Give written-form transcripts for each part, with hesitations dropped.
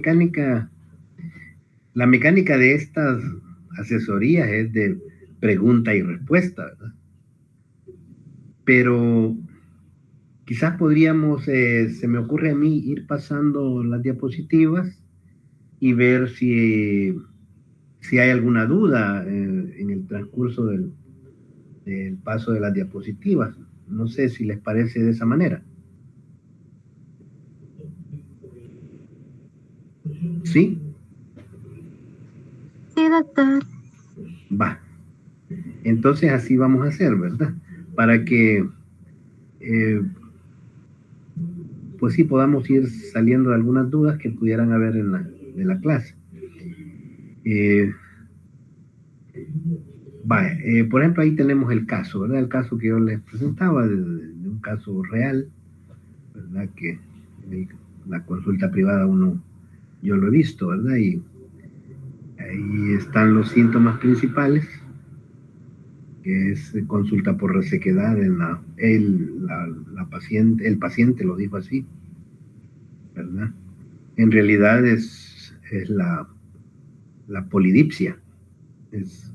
mecánica, la mecánica de estas asesorías es de pregunta y respuesta, ¿verdad? Pero quizás podríamos, se me ocurre a mí, ir pasando las diapositivas y ver si hay alguna duda en el transcurso del paso de las diapositivas. No sé si les parece de esa manera. ¿Sí? Sí, doctor. Va. Entonces así vamos a hacer, ¿verdad? Para que, pues sí, podamos ir saliendo de algunas dudas que pudieran haber de la clase. Por ejemplo, ahí tenemos el caso, ¿verdad? El caso que yo les presentaba, de un caso real, ¿verdad? Que la consulta privada yo lo he visto, ¿verdad? Y ahí están los síntomas principales, que es consulta por resequedad el paciente lo dijo así, ¿verdad? En realidad es la polidipsia, es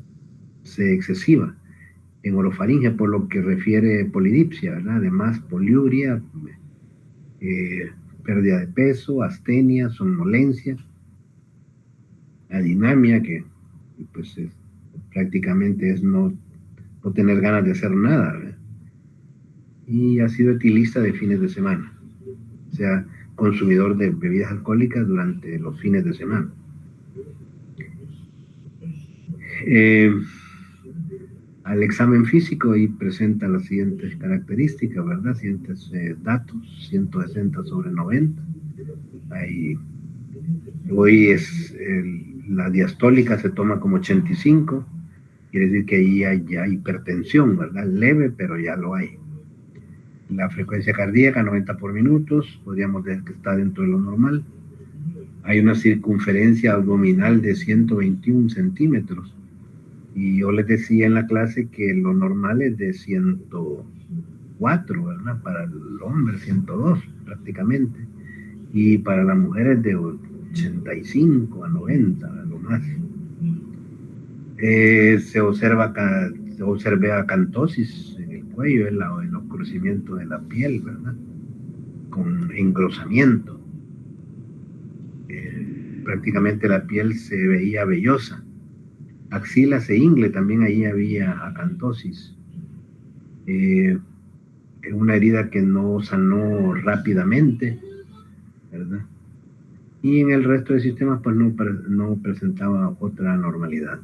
excesiva en orofaringe, por lo que refiere polidipsia, ¿verdad? Además, poliuria, pérdida de peso, astenia, somnolencia, adinamia, que pues prácticamente es no tener ganas de hacer nada, ¿verdad? Y ha sido etilista de fines de semana, o sea, consumidor de bebidas alcohólicas durante los fines de semana. Al examen físico y presenta las siguientes características, ¿verdad? Siguientes datos: 160/90. Ahí, hoy la diastólica se toma como 85, quiere decir que ahí hay ya hipertensión, ¿verdad? Leve, pero ya lo hay. La frecuencia cardíaca, 90 por minutos, podríamos ver que está dentro de lo normal. Hay una circunferencia abdominal de 121 centímetros. Y yo les decía en la clase que lo normal es de 104, ¿verdad? Para el hombre, 102 prácticamente. Y para la mujer es de 85 a 90, lo más. Se observa acantosis en el cuello, el oscurecimiento de la piel, ¿verdad? Con engrosamiento. Prácticamente la piel se veía vellosa. Axilas e ingle, también ahí había acantosis. Una herida que no sanó rápidamente, ¿verdad? Y en el resto de sistemas pues no presentaba otra anormalidad.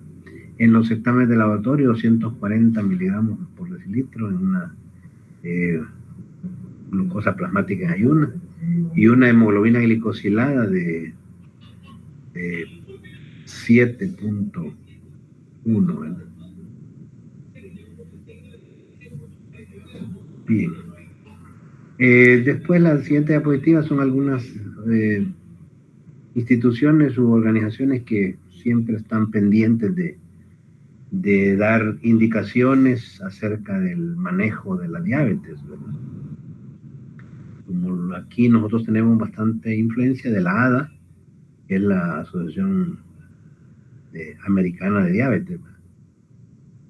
En los exámenes de laboratorio, 240 miligramos por decilitro en una glucosa plasmática en ayuna y una hemoglobina glicosilada de 7.1, ¿verdad? Bien. Después, las siguientes diapositivas son algunas instituciones u organizaciones que siempre están pendientes de dar indicaciones acerca del manejo de la diabetes, ¿verdad? Como aquí nosotros tenemos bastante influencia de la ADA, que es la Asociación Americana de Diabetes, ¿verdad?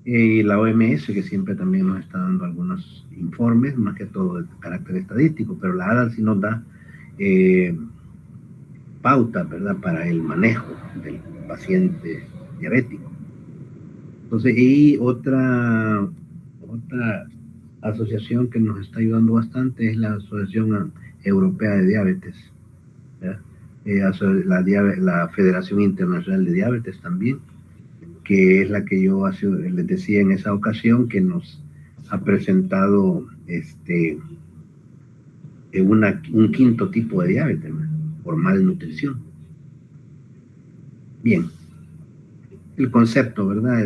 Y la OMS, que siempre también nos está dando algunos informes, más que todo de carácter estadístico, pero la ADA sí nos da pauta, ¿verdad?, para el manejo del paciente diabético. Entonces, y otra asociación que nos está ayudando bastante es la Asociación Europea de Diabetes, la Federación Internacional de Diabetes también, que es la que yo les decía en esa ocasión, que nos ha presentado un quinto tipo de diabetes, ¿verdad?, por malnutrición. Bien, el concepto, ¿verdad?,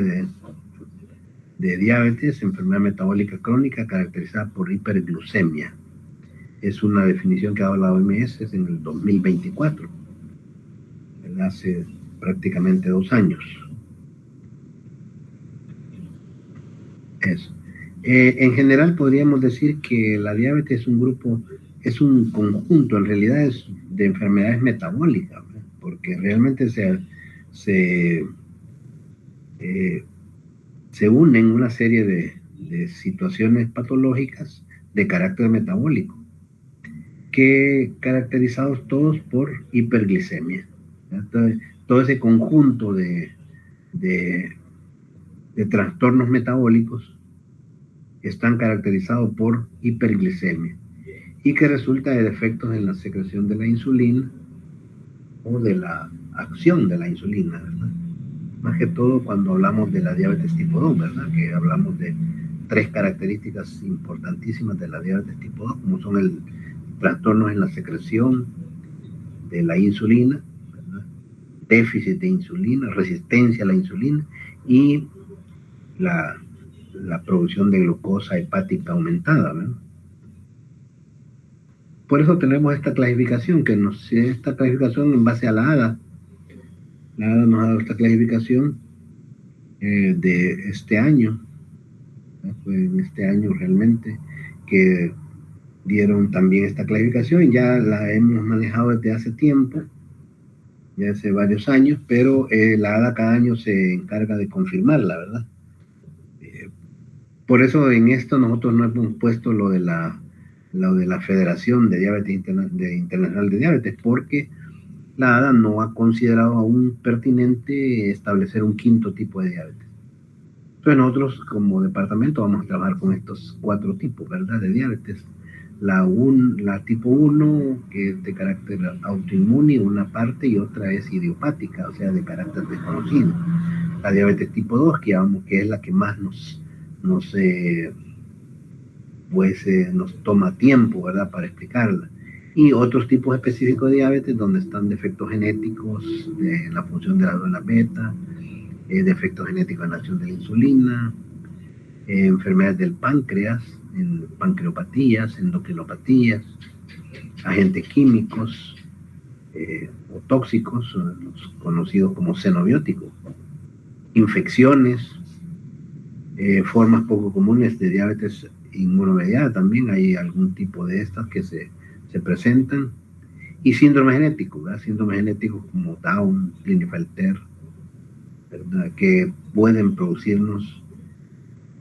de diabetes, enfermedad metabólica crónica caracterizada por hiperglucemia. Es una definición que ha dado la OMS en el 2024, ¿verdad?, hace prácticamente 2 años. Eso. En general podríamos decir que la diabetes es un conjunto, en realidad, de enfermedades metabólicas, ¿verdad?, porque realmente se unen una serie de situaciones patológicas de carácter metabólico, que caracterizados todos por hiperglicemia. Todo ese conjunto de trastornos metabólicos están caracterizados por hiperglicemia y que resulta de defectos en la secreción de la insulina o de la acción de la insulina, ¿verdad? Más que todo cuando hablamos de la diabetes tipo 2, ¿verdad? Que hablamos de 3 características importantísimas de la diabetes tipo 2, como son el trastornos en la secreción de la insulina, ¿verdad? Déficit de insulina, resistencia a la insulina y la producción de glucosa hepática aumentada, ¿verdad? Por eso tenemos esta clasificación, esta clasificación en base a la ADA. La ADA nos ha dado esta clasificación de este año. Fue en este año realmente que dieron también esta clasificación. Ya la hemos manejado desde hace tiempo, ya hace varios años, pero la ADA cada año se encarga de confirmarla, ¿verdad? Por eso en esto nosotros no hemos puesto lo de la Federación de Diabetes Internacional de Diabetes, porque la ADA no ha considerado aún pertinente establecer un 5º tipo de diabetes. Entonces nosotros como departamento vamos a trabajar con estos 4 tipos, ¿verdad?, de diabetes. La tipo 1, que es de carácter autoinmune, una parte, y otra es idiopática, o sea, de carácter desconocido. La diabetes tipo 2, que es la que más nos toma tiempo, ¿verdad?, para explicarla. Y otros tipos específicos de diabetes donde están defectos genéticos de la función de la glándulas beta, defectos genéticos en la acción de la insulina, enfermedades del páncreas, pancreopatías, endocrinopatías, agentes químicos o tóxicos, los conocidos como xenobióticos, infecciones, formas poco comunes de diabetes inmunomediada, también hay algún tipo de estas que se presentan, y síndromes genéticos, ¿verdad? Síndromes genéticos como Down, Klinefelter, ¿verdad?, que pueden producirnos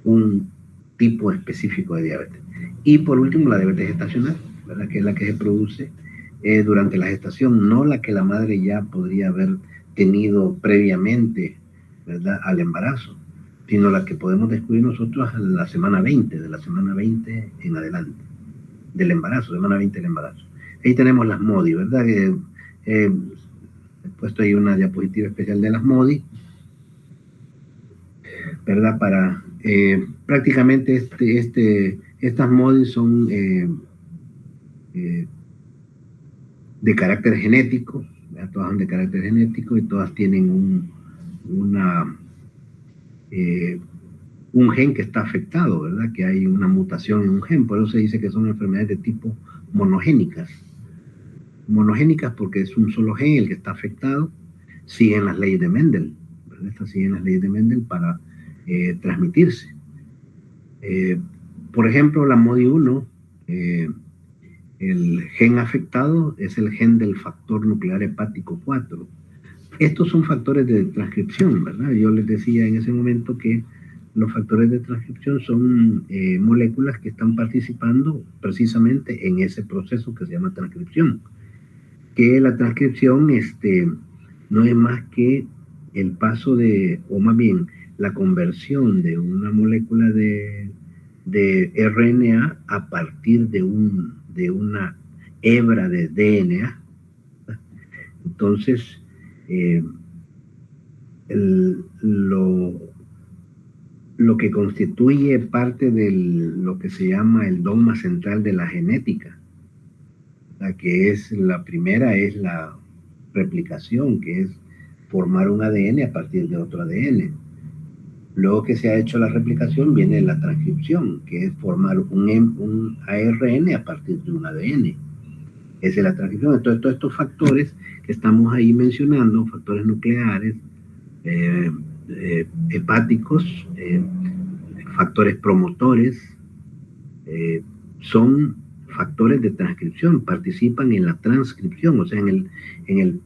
un tipo específico de diabetes. Y por último, la diabetes gestacional, ¿verdad?, que es la que se produce durante la gestación, no la que la madre ya podría haber tenido previamente, ¿verdad?, al embarazo, sino la que podemos descubrir nosotros a la semana 20, de la semana 20 en adelante, del embarazo, semana 20 del embarazo. Ahí tenemos las MODI, ¿verdad? He puesto ahí una diapositiva especial de las MODI, ¿verdad? Para prácticamente estas MODI son de carácter genético, ¿verdad? Todas son de carácter genético y todas tienen un gen que está afectado, ¿verdad? Que hay una mutación en un gen, por eso se dice que son enfermedades de tipo monogénicas. Monogénicas porque es un solo gen el que está afectado, siguen las leyes de Mendel, ¿verdad? Estas siguen las leyes de Mendel para transmitirse. Por ejemplo, la MODI1, el gen afectado es el gen del factor nuclear hepático 4. Estos son factores de transcripción, ¿verdad? Yo les decía en ese momento que los factores de transcripción son moléculas que están participando precisamente en ese proceso que se llama transcripción. Que la transcripción no es más que el paso o más bien la conversión de una molécula de RNA a partir de una hebra de DNA. Entonces, lo que constituye parte de lo que se llama el dogma central de la genética, que es la primera, es la replicación, que es formar un ADN a partir de otro ADN. Luego que se ha hecho la replicación viene la transcripción, que es formar un ARN a partir de un ADN. Esa es la transcripción. Entonces, todos estos factores que estamos ahí mencionando, factores nucleares, hepáticos, factores promotores, son factores de transcripción, participan en la transcripción, o sea, en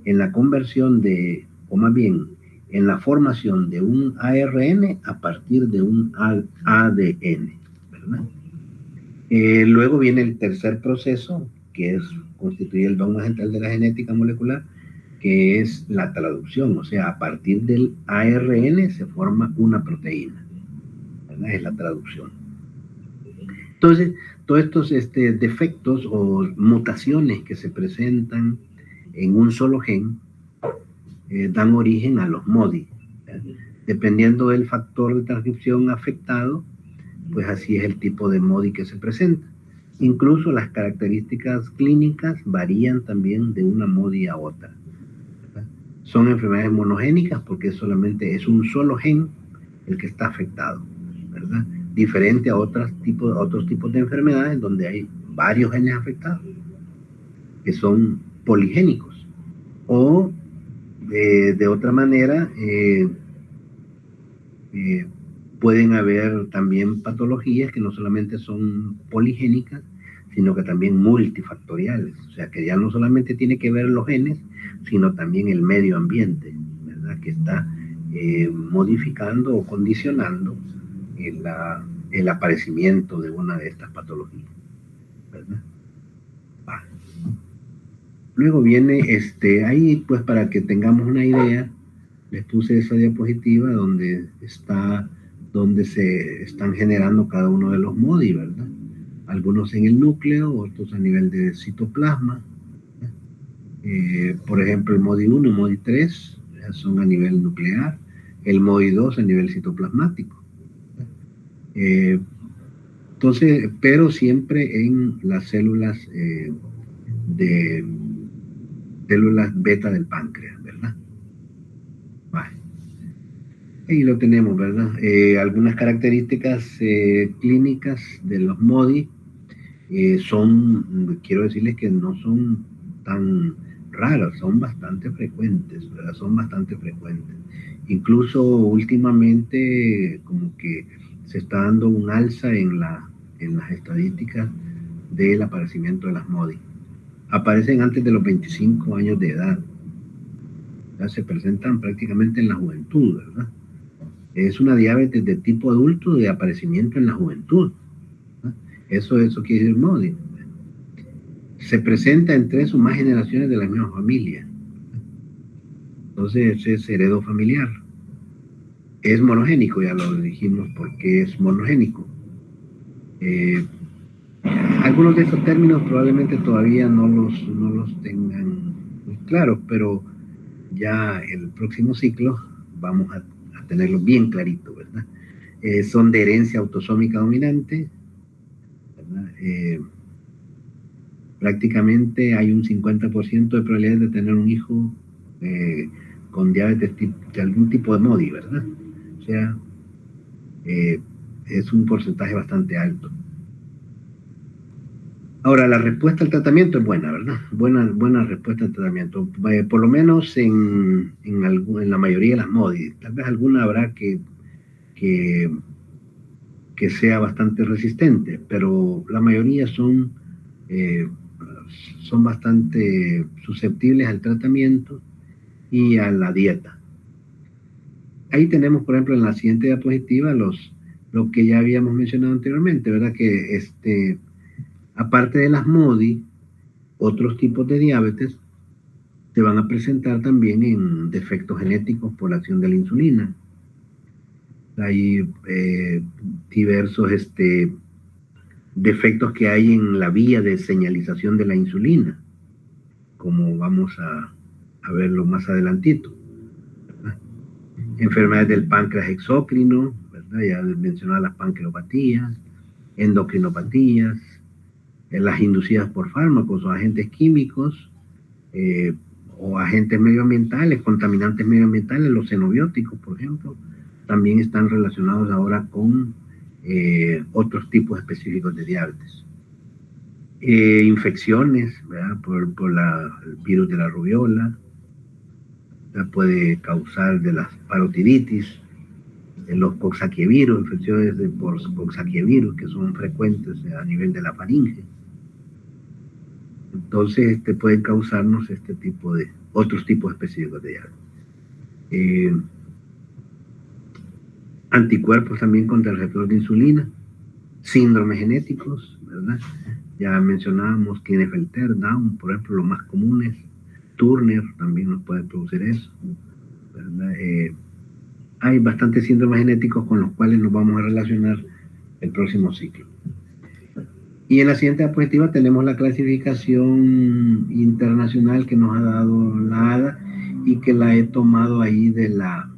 en la conversión de, o más bien, en la formación de un ARN a partir de un ADN, ¿verdad? Luego viene el tercer proceso, que constituye el dogma central de la genética molecular, que es la traducción, o sea, a partir del ARN se forma una proteína, ¿verdad? Es la traducción. Entonces, todos estos defectos o mutaciones que se presentan en un solo gen dan origen a los MODI. Dependiendo del factor de transcripción afectado, pues así es el tipo de MODI que se presenta. Incluso las características clínicas varían también de una MODI a otra. Son enfermedades monogénicas porque solamente es un solo gen el que está afectado, ¿verdad? Diferente a otros tipos de enfermedades donde hay varios genes afectados, que son poligénicos. O de otra manera, pueden haber también patologías que no solamente son poligénicas, sino que también multifactoriales. O sea, que ya no solamente tiene que ver los genes, sino también el medio ambiente, ¿verdad? Que está modificando o condicionando el aparecimiento de una de estas patologías, ¿verdad? Luego viene, ahí pues para que tengamos una idea, les puse esa diapositiva donde se están generando cada uno de los MODI, ¿verdad? Algunos en el núcleo, otros a nivel de citoplasma. Por ejemplo, el MODI 1 y MODI 3 son a nivel nuclear, el MODI 2 a nivel citoplasmático. Entonces, pero siempre en las células células beta del páncreas, ¿verdad? Vale. Ahí lo tenemos, ¿verdad? Algunas características clínicas de los MODI quiero decirles que no son tan raras, son bastante frecuentes, ¿verdad? Son bastante frecuentes. Incluso últimamente como que se está dando un alza en las estadísticas del aparecimiento de las MODI. Aparecen antes de los 25 años de edad. Ya se presentan prácticamente en la juventud, ¿verdad? Es una diabetes de tipo adulto de aparecimiento en la juventud. Eso quiere decir MODI. Se presenta en 3 o más generaciones de la misma familia. Entonces es heredo familiar. Es monogénico, ya lo dijimos porque es monogénico. Algunos de estos términos probablemente todavía no los tengan muy claros, pero ya el próximo ciclo vamos a tenerlo bien clarito, ¿verdad? Son de herencia autosómica dominante, ¿verdad? Prácticamente hay un 50% de probabilidades de tener un hijo con diabetes de algún tipo de MODI, ¿verdad? O sea, es un porcentaje bastante alto. Ahora, la respuesta al tratamiento es buena, ¿verdad? Buena respuesta al tratamiento. Por lo menos en la mayoría de las MODI. Tal vez alguna habrá que sea bastante resistente, pero la mayoría son bastante susceptibles al tratamiento y a la dieta. Ahí tenemos, por ejemplo, en la siguiente diapositiva lo que ya habíamos mencionado anteriormente, ¿verdad? Que aparte de las MODI, otros tipos de diabetes se van a presentar también en defectos genéticos por la acción de la insulina. Hay diversos defectos que hay en la vía de señalización de la insulina, como vamos a verlo más adelantito, ¿verdad? Enfermedades del páncreas exócrino, ¿verdad? Ya mencionaba las pancreopatías, endocrinopatías, las inducidas por fármacos o agentes químicos, o agentes medioambientales, contaminantes medioambientales, los xenobióticos, por ejemplo, también están relacionados ahora con otros tipos específicos de diabetes. Infecciones, ¿verdad? Por el virus de la rubiola, puede causar de las parotiditis, los coxsackievirus, infecciones por coxsackievirus que son frecuentes a nivel de la faringe. Entonces, pueden causarnos otros tipos específicos de diabetes. Anticuerpos también contra el receptor de insulina, síndromes genéticos, ¿verdad? Ya mencionábamos Klinefelter, Down, por ejemplo, los más comunes. Turner también nos puede producir eso, ¿verdad? Hay bastantes síndromes genéticos con los cuales nos vamos a relacionar el próximo ciclo. Y en la siguiente diapositiva tenemos la clasificación internacional que nos ha dado la ADA y que la he tomado ahí de la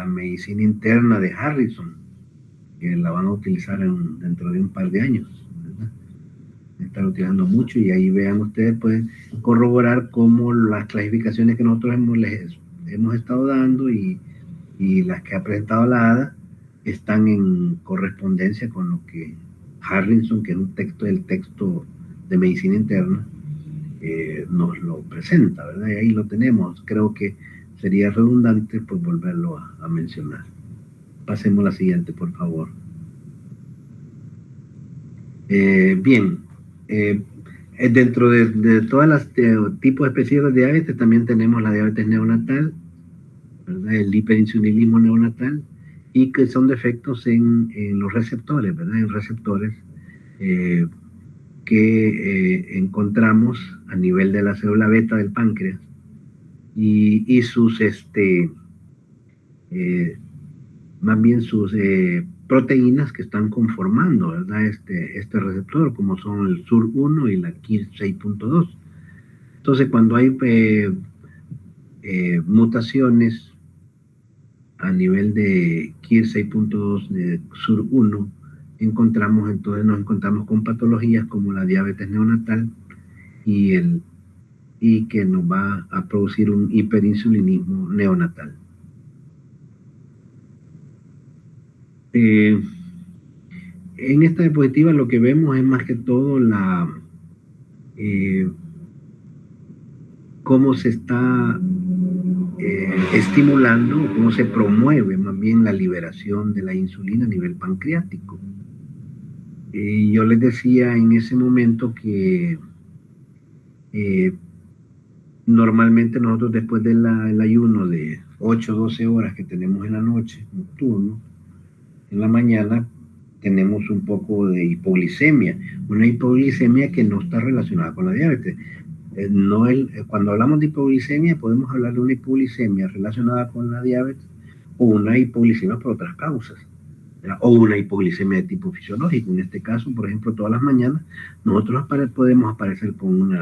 medicina interna de Harrison, que la van a utilizar dentro de un par de años, ¿verdad? Están utilizando mucho, y ahí vean ustedes, pueden corroborar cómo las clasificaciones que nosotros hemos estado dando y las que ha presentado la ADA están en correspondencia con lo que Harrison, que es el texto de medicina interna, nos lo presenta, ¿verdad? Y ahí lo tenemos. Creo que sería redundante pues volverlo a mencionar. Pasemos a la siguiente, por favor. Bien, dentro de todas las tipos específicos de diabetes también tenemos la diabetes neonatal, ¿verdad? El hiperinsulinismo neonatal, y que son defectos en los receptores, ¿verdad? En receptores que encontramos a nivel de la célula beta del páncreas y sus más bien sus proteínas que están conformando, ¿verdad? Este receptor, como son el SUR1 y la KIR 6.2. Entonces, cuando hay mutaciones a nivel de KIR 6.2 de SUR1, nos encontramos con patologías como la diabetes neonatal y que nos va a producir un hiperinsulinismo neonatal. En esta diapositiva lo que vemos es más que todo cómo se está estimulando, cómo se promueve más bien la liberación de la insulina a nivel pancreático. Yo les decía en ese momento que normalmente nosotros después del ayuno de 8 o 12 horas que tenemos en la noche, nocturno, en la mañana tenemos un poco de hipoglicemia, una hipoglicemia que no está relacionada con la diabetes. Cuando hablamos de hipoglicemia podemos hablar de una hipoglicemia relacionada con la diabetes o una hipoglicemia por otras causas, ¿verdad? O una hipoglicemia de tipo fisiológico. En este caso, por ejemplo, todas las mañanas nosotros podemos aparecer con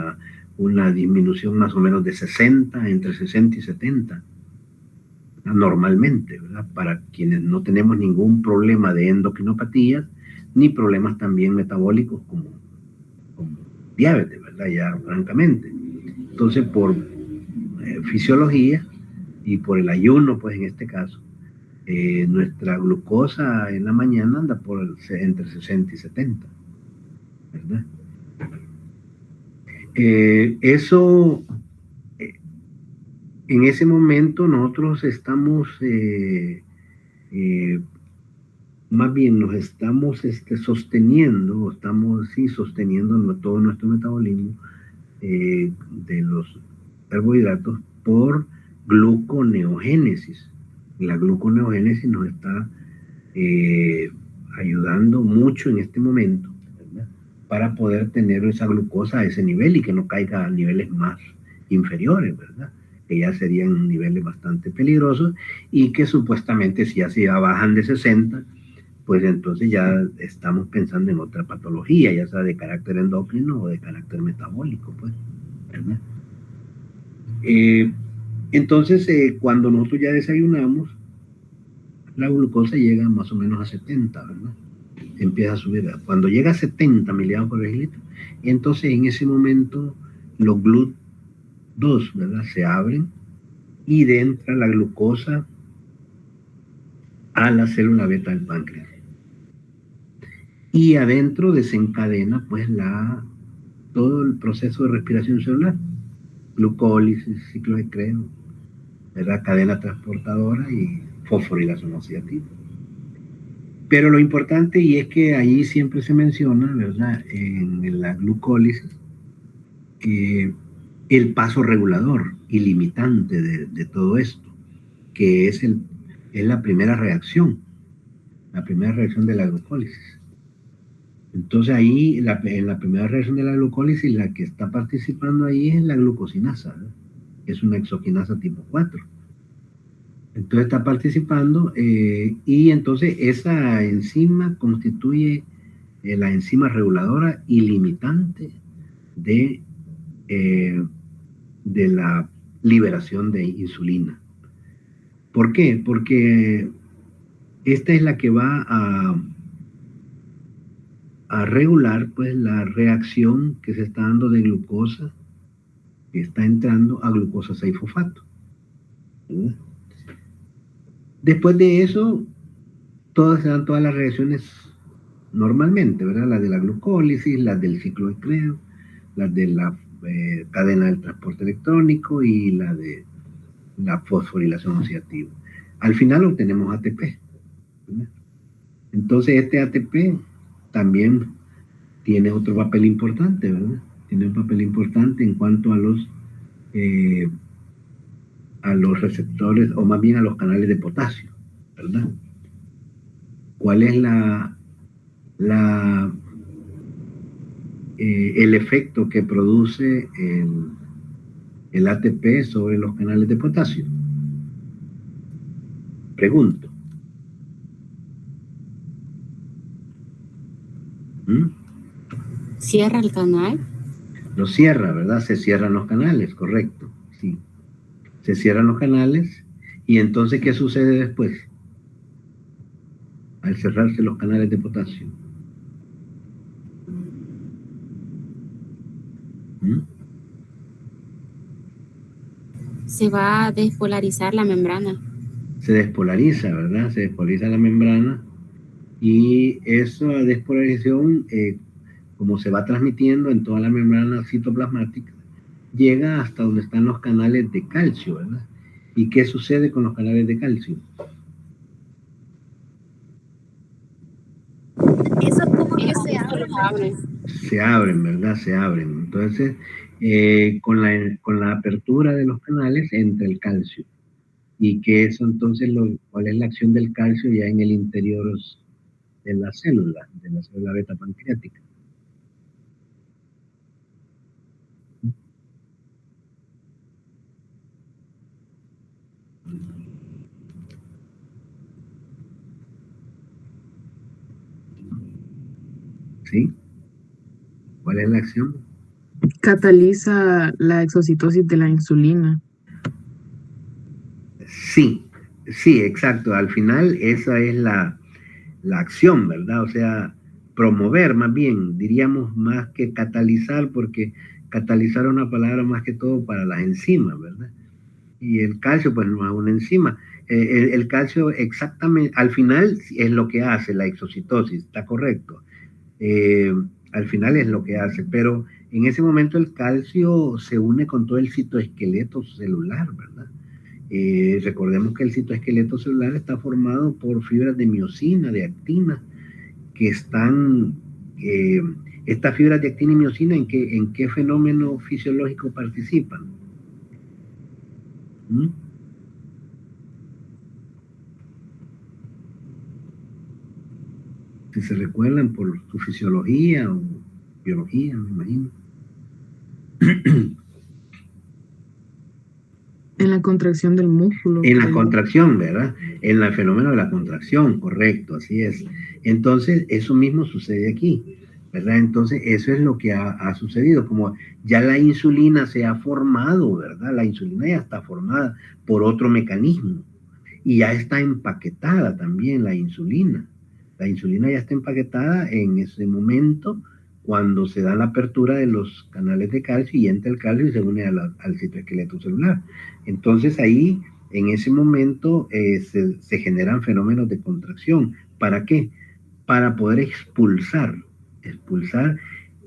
una disminución más o menos de 60, entre 60 y 70 normalmente, ¿verdad? Para quienes no tenemos ningún problema de endocrinopatías ni problemas también metabólicos como diabetes, ¿verdad? Ya francamente. Entonces, por fisiología y por el ayuno, pues en este caso, nuestra glucosa en la mañana anda entre 60 y 70, ¿verdad? Eso, en ese momento nosotros estamos, más bien nos estamos sosteniendo todo nuestro metabolismo de los carbohidratos por gluconeogénesis. La gluconeogénesis nos está ayudando mucho en este momento, ¿verdad? Para poder tener esa glucosa a ese nivel y que no caiga a niveles más inferiores, ¿verdad? Que ya serían niveles bastante peligrosos y que supuestamente si ya se bajan de 60, pues entonces ya estamos pensando en otra patología, ya sea de carácter endocrino o de carácter metabólico, pues, ¿verdad? Entonces, cuando nosotros ya desayunamos, la glucosa llega más o menos a 70, ¿verdad? Empieza a subir. Cuando llega a 70 miligramos por decilitro, entonces en ese momento los GLUT2, ¿verdad? Se abren y entra la glucosa a la célula beta del páncreas. Y adentro desencadena pues todo el proceso de respiración celular, glucólisis, ciclo de Krebs, ¿verdad? Cadena transportadora y fosforilación oxidativa. Pero lo importante, y es que ahí siempre se menciona, ¿verdad? En la glucólisis, el paso regulador y limitante de todo esto, que es la primera reacción de la glucólisis. Entonces ahí, en la primera reacción de la glucólisis, la que está participando ahí es la glucosinasa, ¿no? Es una exoquinasa tipo 4. Entonces está participando y entonces esa enzima constituye la enzima reguladora y limitante de, de la liberación de insulina. ¿Por qué? Porque esta es la que va a regular pues la reacción que se está dando de glucosa que está entrando a glucosa 6-fosfato. ¿Verdad? Después de eso, se dan todas las reacciones normalmente, ¿verdad? Las de la glucólisis, las del ciclo de Krebs, las de la cadena del transporte electrónico y la de la fosforilación oxidativa. Al final obtenemos ATP, ¿verdad? Entonces este ATP también tiene otro papel importante, ¿verdad? Tiene un papel importante en cuanto a los receptores, o más bien a los canales de potasio, ¿verdad? ¿Cuál es el efecto que produce el ATP sobre los canales de potasio? Pregunto. ¿Cierra el canal? Lo cierra, ¿verdad? Se cierran los canales, correcto. Sí. Se cierran los canales y entonces, ¿qué sucede después? Al cerrarse los canales de potasio. Se va a despolarizar la membrana. Se despolariza, ¿verdad? Se despolariza la membrana y esa despolarización, como se va transmitiendo en toda la membrana citoplasmática, llega hasta donde están los canales de calcio, ¿verdad? ¿Y qué sucede con los canales de calcio? Eso es como que se abre. Se abren, ¿verdad? Se abren. Entonces, con la apertura de los canales entra el calcio. ¿Y qué es entonces cuál es la acción del calcio ya en el interior de la célula beta pancreática? ¿Sí? ¿Cuál es la acción? Cataliza la exocitosis de la insulina. Sí, sí, exacto. Al final esa es la acción, ¿verdad? O sea, promover más bien, diríamos más que catalizar, porque catalizar es una palabra más que todo para las enzimas, ¿verdad? Y el calcio, pues no es una enzima. El calcio exactamente, al final es lo que hace la exocitosis, está correcto. Al final es lo que hace, pero en ese momento el calcio se une con todo el citoesqueleto celular, ¿verdad? Recordemos que el citoesqueleto celular está formado por fibras de miosina, de actina, que están, estas fibras de actina y miosina, ¿en qué fenómeno fisiológico participan? Si se recuerdan por su fisiología o biología, me imagino. En la contracción del músculo. En la contracción, ¿verdad? En el fenómeno de la contracción, correcto, así es. Entonces, eso mismo sucede aquí, ¿verdad? Entonces, eso es lo que ha sucedido, como ya la insulina se ha formado, ¿verdad? La insulina ya está formada por otro mecanismo y ya está empaquetada también la insulina. La insulina ya está empaquetada en ese momento cuando se da la apertura de los canales de calcio y entra el calcio y se une al citoesqueleto celular. Entonces ahí, en ese momento, se generan fenómenos de contracción. ¿Para qué? Para poder expulsar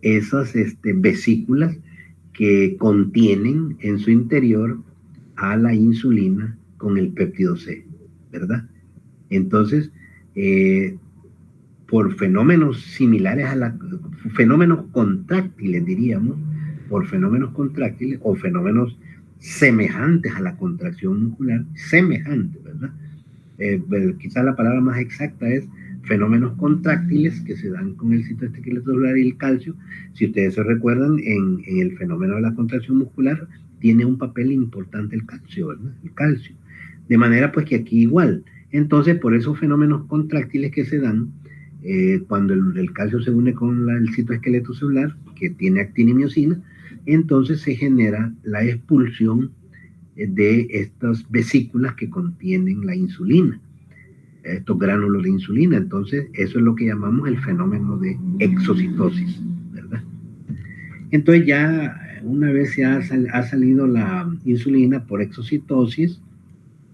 esas vesículas que contienen en su interior a la insulina con el péptido C, ¿verdad? Entonces, por fenómenos similares fenómenos contráctiles, diríamos, por fenómenos contráctiles o fenómenos semejantes a la contracción muscular, semejantes, ¿verdad? Quizá la palabra más exacta es fenómenos contráctiles que se dan con el citoesqueleto celular y el calcio. Si ustedes se recuerdan, en el fenómeno de la contracción muscular tiene un papel importante el calcio, ¿verdad? El calcio. De manera pues que aquí igual. Entonces, por esos fenómenos contráctiles que se dan, cuando el calcio se une con el citoesqueleto celular, que tiene actina y miosina, entonces se genera la expulsión de estas vesículas que contienen la insulina, estos gránulos de insulina. Entonces, eso es lo que llamamos el fenómeno de exocitosis, ¿verdad? Entonces, ya una vez se ha salido la insulina por exocitosis,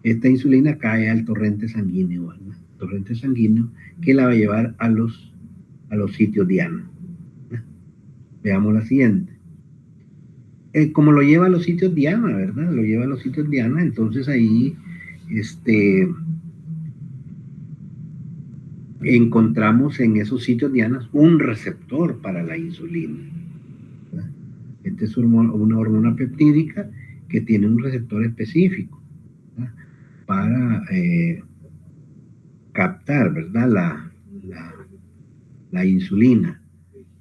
esta insulina cae al torrente sanguíneo, ¿verdad? Torrente sanguíneo que la va a llevar a los sitios diana. Veamos la siguiente. Como lo lleva a los sitios diana, ¿verdad? Lo lleva a los sitios diana, entonces ahí encontramos en esos sitios dianas un receptor para la insulina, ¿verdad? Esta es una hormona peptídica que tiene un receptor específico, ¿verdad? Para captar, ¿verdad? La insulina.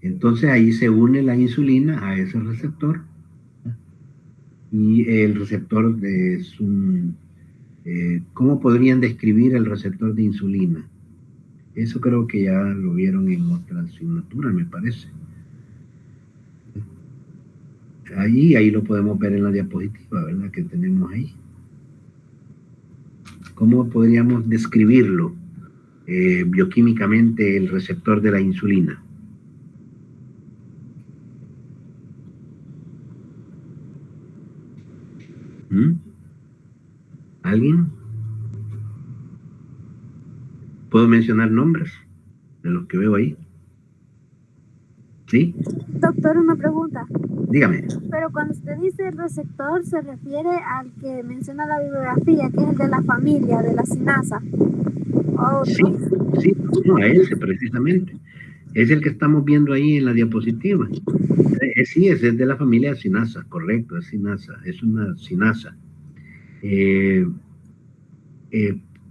Entonces ahí se une la insulina a ese receptor, ¿verdad? Y el receptor es un... ¿cómo podrían describir el receptor de insulina? Eso creo que ya lo vieron en otra asignatura, me parece. Ahí lo podemos ver en la diapositiva, ¿verdad? Que tenemos ahí. ¿Cómo podríamos describirlo bioquímicamente, el receptor de la insulina? ¿Alguien? ¿Puedo mencionar nombres de los que veo ahí? ¿Sí? Doctor, una pregunta. Dígame. Pero cuando usted dice el receptor, ¿se refiere al que menciona la bibliografía, que es el de la familia, de la cinasa? Sí, no, a ese precisamente. Es el que estamos viendo ahí en la diapositiva. Sí, es de la familia cinasa, correcto, es cinasa, es una cinasa.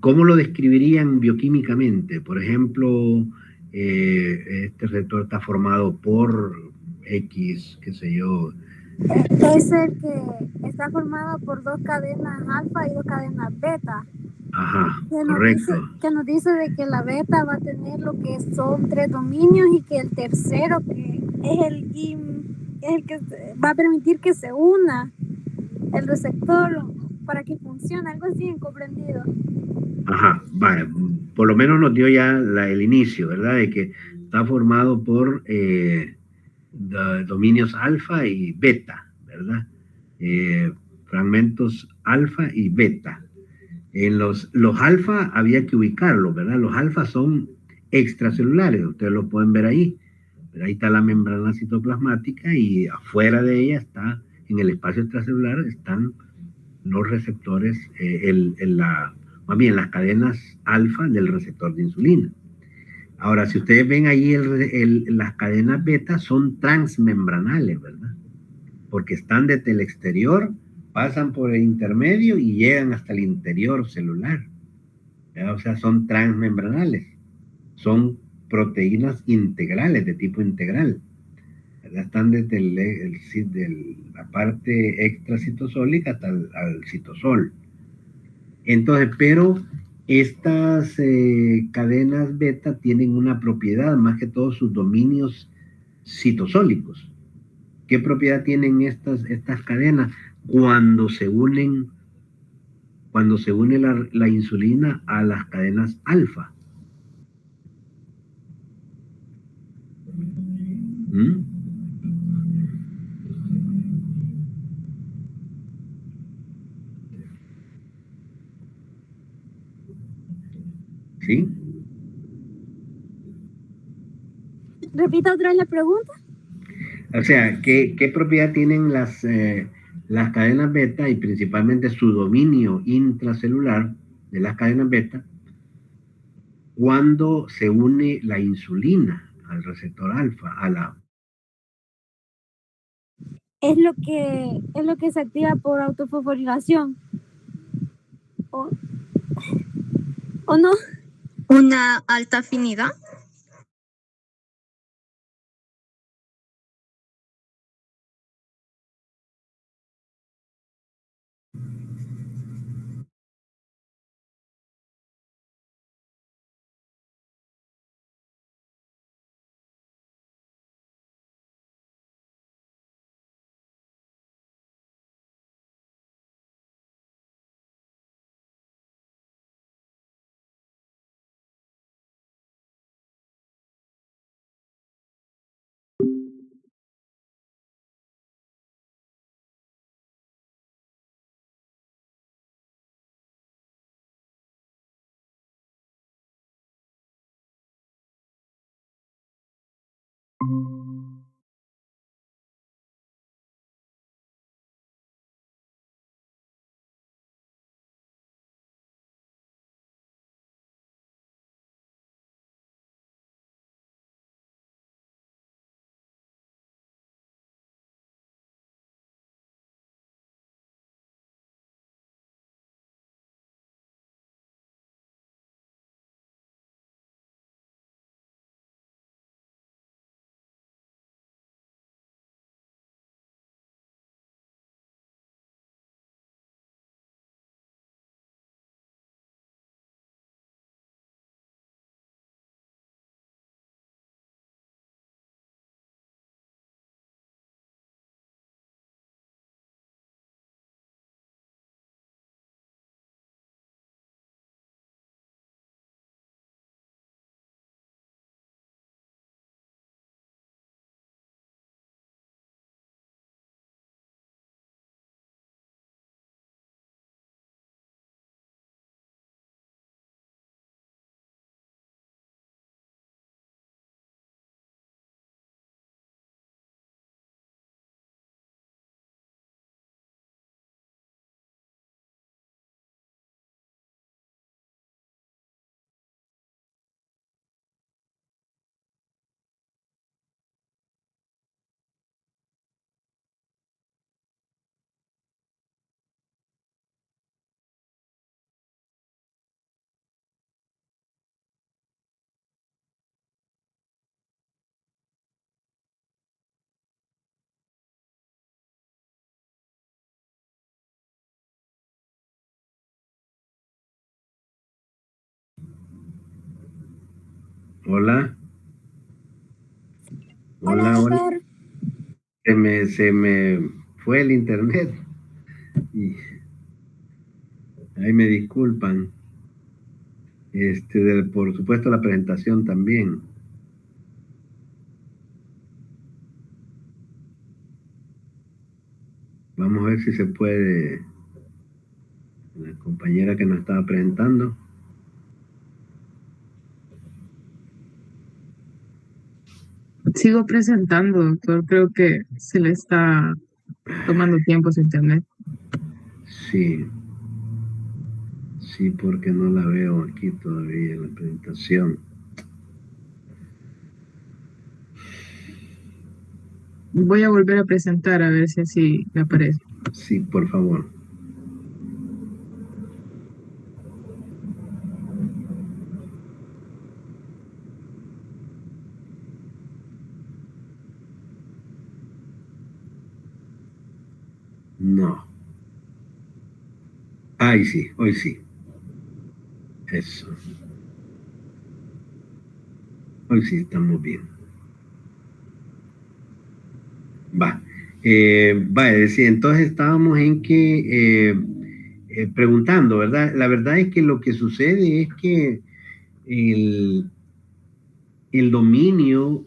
¿Cómo lo describirían bioquímicamente? Por ejemplo, este receptor está formado por X, qué sé yo. Es el que está formado por 2 cadenas alfa y 2 cadenas beta. Ajá, correcto. Que nos dice de que la beta va a tener lo que son 3 dominios y que el tercero, que es el que va a permitir que se una el receptor para que funcione, algo así, incomprendido. Ajá, vale, por lo menos nos dio ya el inicio, ¿verdad? De que está formado por dominios alfa y beta, ¿verdad? Fragmentos alfa y beta. En los alfa había que ubicarlos, ¿verdad? Los alfa son extracelulares, ustedes lo pueden ver ahí. Pero ahí está la membrana citoplasmática y afuera de ella está, en el espacio extracelular, están los receptores, más bien las cadenas alfa del receptor de insulina. Ahora, si ustedes ven ahí, las cadenas beta son transmembranales, ¿verdad? Porque están desde el exterior, pasan por el intermedio y llegan hasta el interior celular, ¿verdad? O sea, son transmembranales, son proteínas integrales, de tipo integral, ¿verdad? Están desde la parte extracitosólica hasta al citosol. Entonces, pero estas cadenas beta tienen una propiedad, más que todo sus dominios citosólicos. ¿Qué propiedad tienen estas cadenas? Cuando se une la insulina a las cadenas alfa. ¿Sí? Repita otra vez la pregunta. O sea, ¿qué propiedad tienen las cadenas beta y principalmente su dominio intracelular de las cadenas beta cuando se une la insulina al receptor alfa, a la... Es lo que se activa por autofosforilación. ¿O, o no? Una alta afinidad. Hola, Hola, hola, hola. doctor. Se me fue el internet y ahí me disculpan. Por supuesto la presentación también. Vamos a ver si se puede. La compañera que nos estaba presentando. Sigo presentando, doctor. Creo que se le está tomando tiempo su internet. Sí, sí, porque no la veo aquí todavía en la presentación. Voy a volver a presentar a ver si así le aparece. Sí, por favor. No. Ay, sí, hoy sí. Eso. Hoy sí estamos bien. Va. Sí, entonces estábamos en que preguntando, ¿verdad? La verdad es que lo que sucede es que el, el dominio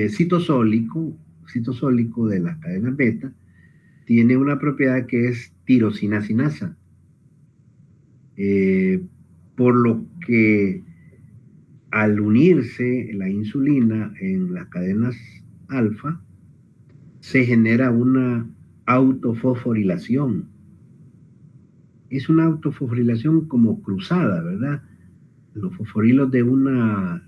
citosólico de las cadenas beta tiene una propiedad que es tirosina-sinasa, por lo que al unirse la insulina en las cadenas alfa, se genera una autofosforilación. Es una autofosforilación como cruzada, ¿verdad? Los fosforilos de una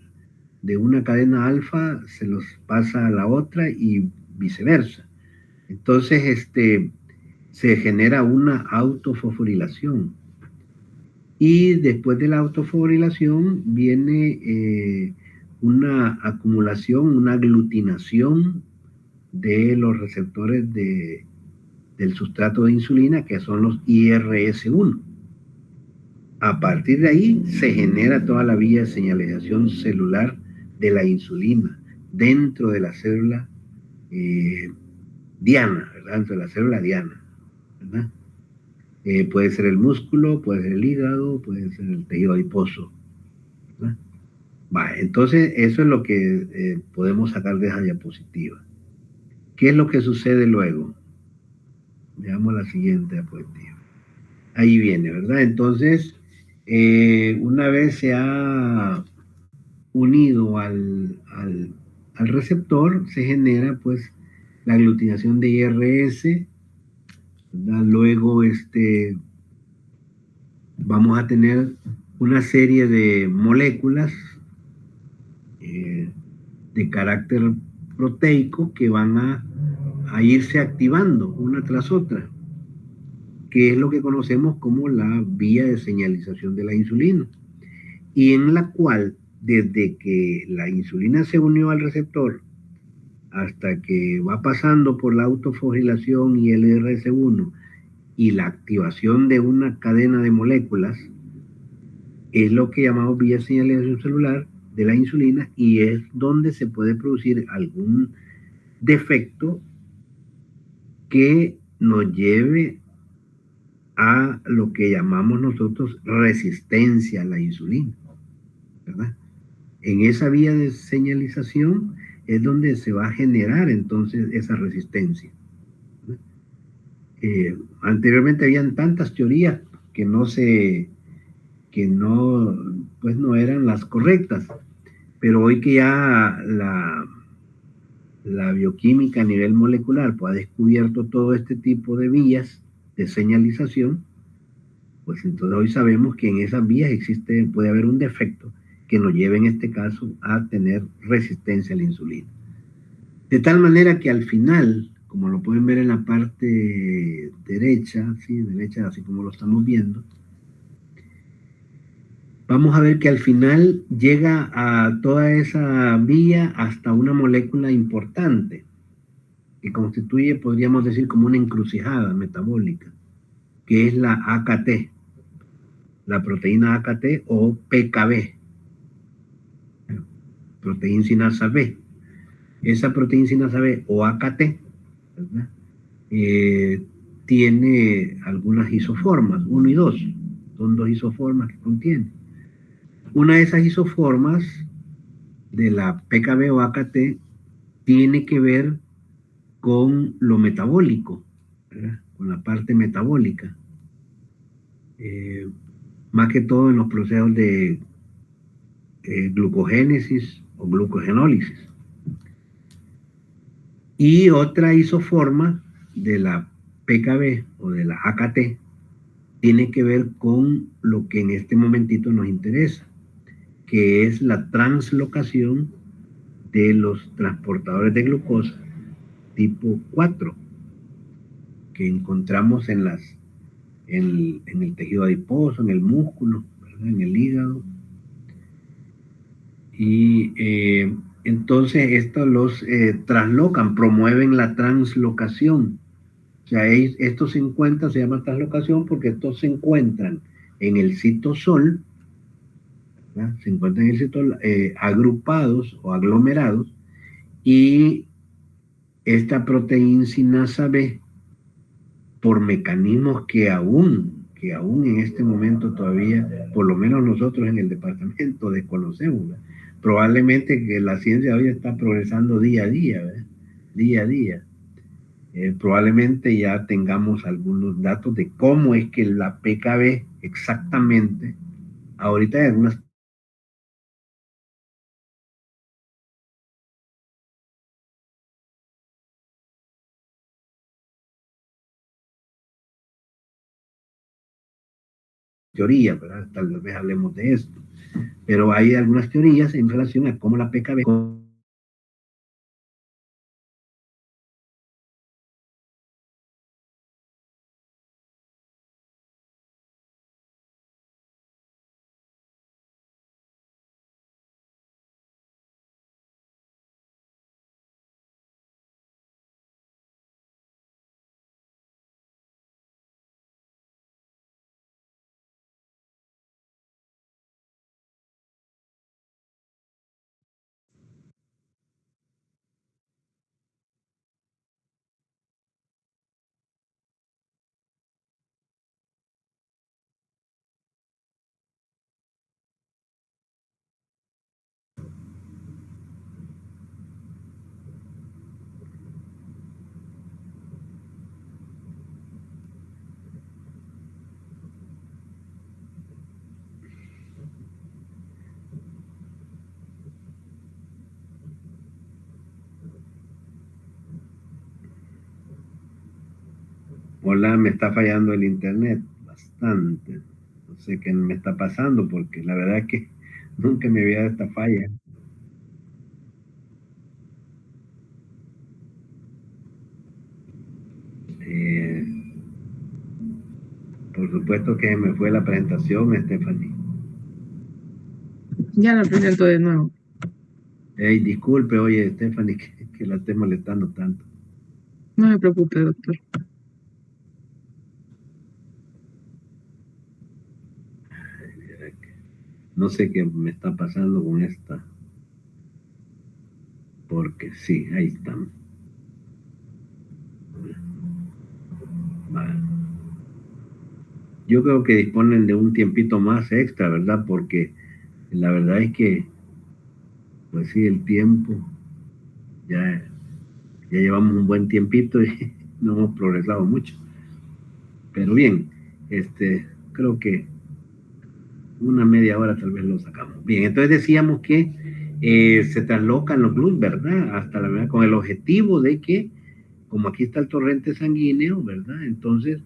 cadena alfa se los pasa a la otra y viceversa. Entonces, se genera una autofosforilación. Y después de la autofosforilación viene una acumulación, una aglutinación de los receptores del sustrato de insulina, que son los IRS1. A partir de ahí se genera toda la vía de señalización celular de la insulina dentro de la célula diana, ¿verdad? Dentro de la célula diana, ¿verdad? Puede ser el músculo, puede ser el hígado, puede ser el tejido adiposo, ¿verdad? Entonces, eso es lo que podemos sacar de esa diapositiva. ¿Qué es lo que sucede luego? Veamos la siguiente diapositiva. Ahí viene, ¿verdad? Entonces, una vez se ha unido al receptor, se genera pues la aglutinación de IRS, ¿verdad? Luego vamos a tener una serie de moléculas de carácter proteico que van a irse activando una tras otra, que es lo que conocemos como la vía de señalización de la insulina, y en la cual desde que la insulina se unió al receptor hasta que va pasando por la autofosforilación y el IRS1 y la activación de una cadena de moléculas, es lo que llamamos vía de señalización celular de la insulina, y es donde se puede producir algún defecto que nos lleve a lo que llamamos nosotros resistencia a la insulina, ¿verdad? En esa vía de señalización es donde se va a generar entonces esa resistencia. Anteriormente habían tantas teorías que pues no eran las correctas, pero hoy que ya la bioquímica a nivel molecular pues ha descubierto todo este tipo de vías de señalización, pues entonces hoy sabemos que en esas vías puede haber un defecto que nos lleve en este caso a tener resistencia a la insulina. De tal manera que al final, como lo pueden ver en la parte derecha, ¿sí? Derecha, así como lo estamos viendo, vamos a ver que al final llega a toda esa vía hasta una molécula importante que constituye, podríamos decir, como una encrucijada metabólica, que es la AKT, la proteína AKT o PKB, proteína sinasa B. Esa proteína sinasa B o AKT, ¿verdad? Tiene algunas isoformas, 1 y 2, son 2 isoformas que contiene. Una de esas isoformas de la PKB o AKT tiene que ver con lo metabólico, ¿verdad? Con la parte metabólica, más que todo en los procesos de glucogénesis o glucogenólisis. Y otra isoforma de la PKB o de la AKT tiene que ver con lo que en este momentito nos interesa, que es la translocación de los transportadores de glucosa tipo 4 que encontramos en el tejido adiposo, en el músculo, ¿verdad? En el hígado. Y entonces estos los translocan, promueven la translocación. O sea, estos se encuentran, se llama translocación porque estos se encuentran en el citosol, ¿verdad? Se encuentran en el citosol agrupados o aglomerados, y esta proteína sinasa B, por mecanismos que aún en este momento todavía, por lo menos nosotros en el departamento desconocemos, ¿verdad? Probablemente que la ciencia hoy está progresando día a día, ¿verdad? Día a día. Probablemente ya tengamos algunos datos de cómo es que la PKB exactamente, ahorita hay algunas teorías, ¿verdad? Tal vez hablemos de esto. Pero hay algunas teorías en relación a cómo la PKB Hola, me está fallando el internet bastante. No sé qué me está pasando porque la verdad es que nunca me había dado esta falla. Eh, por supuesto que me fue la presentación, Stephanie. Ya la presento de nuevo. Hey, disculpe, oye, Stephanie, que la esté molestando tanto. No me preocupe, doctor. No sé qué me está pasando con esta, porque sí, ahí estamos. Vale. Yo creo que disponen de un tiempito más extra, ¿verdad? Porque la verdad es que, pues sí, el tiempo, ya, ya llevamos un buen tiempito y no hemos progresado mucho. Pero bien, creo que una media hora tal vez lo sacamos. Bien, entonces decíamos que se traslocan los blues, ¿verdad? Hasta la verdad, con el objetivo de que, como aquí está el torrente sanguíneo, ¿verdad? Entonces,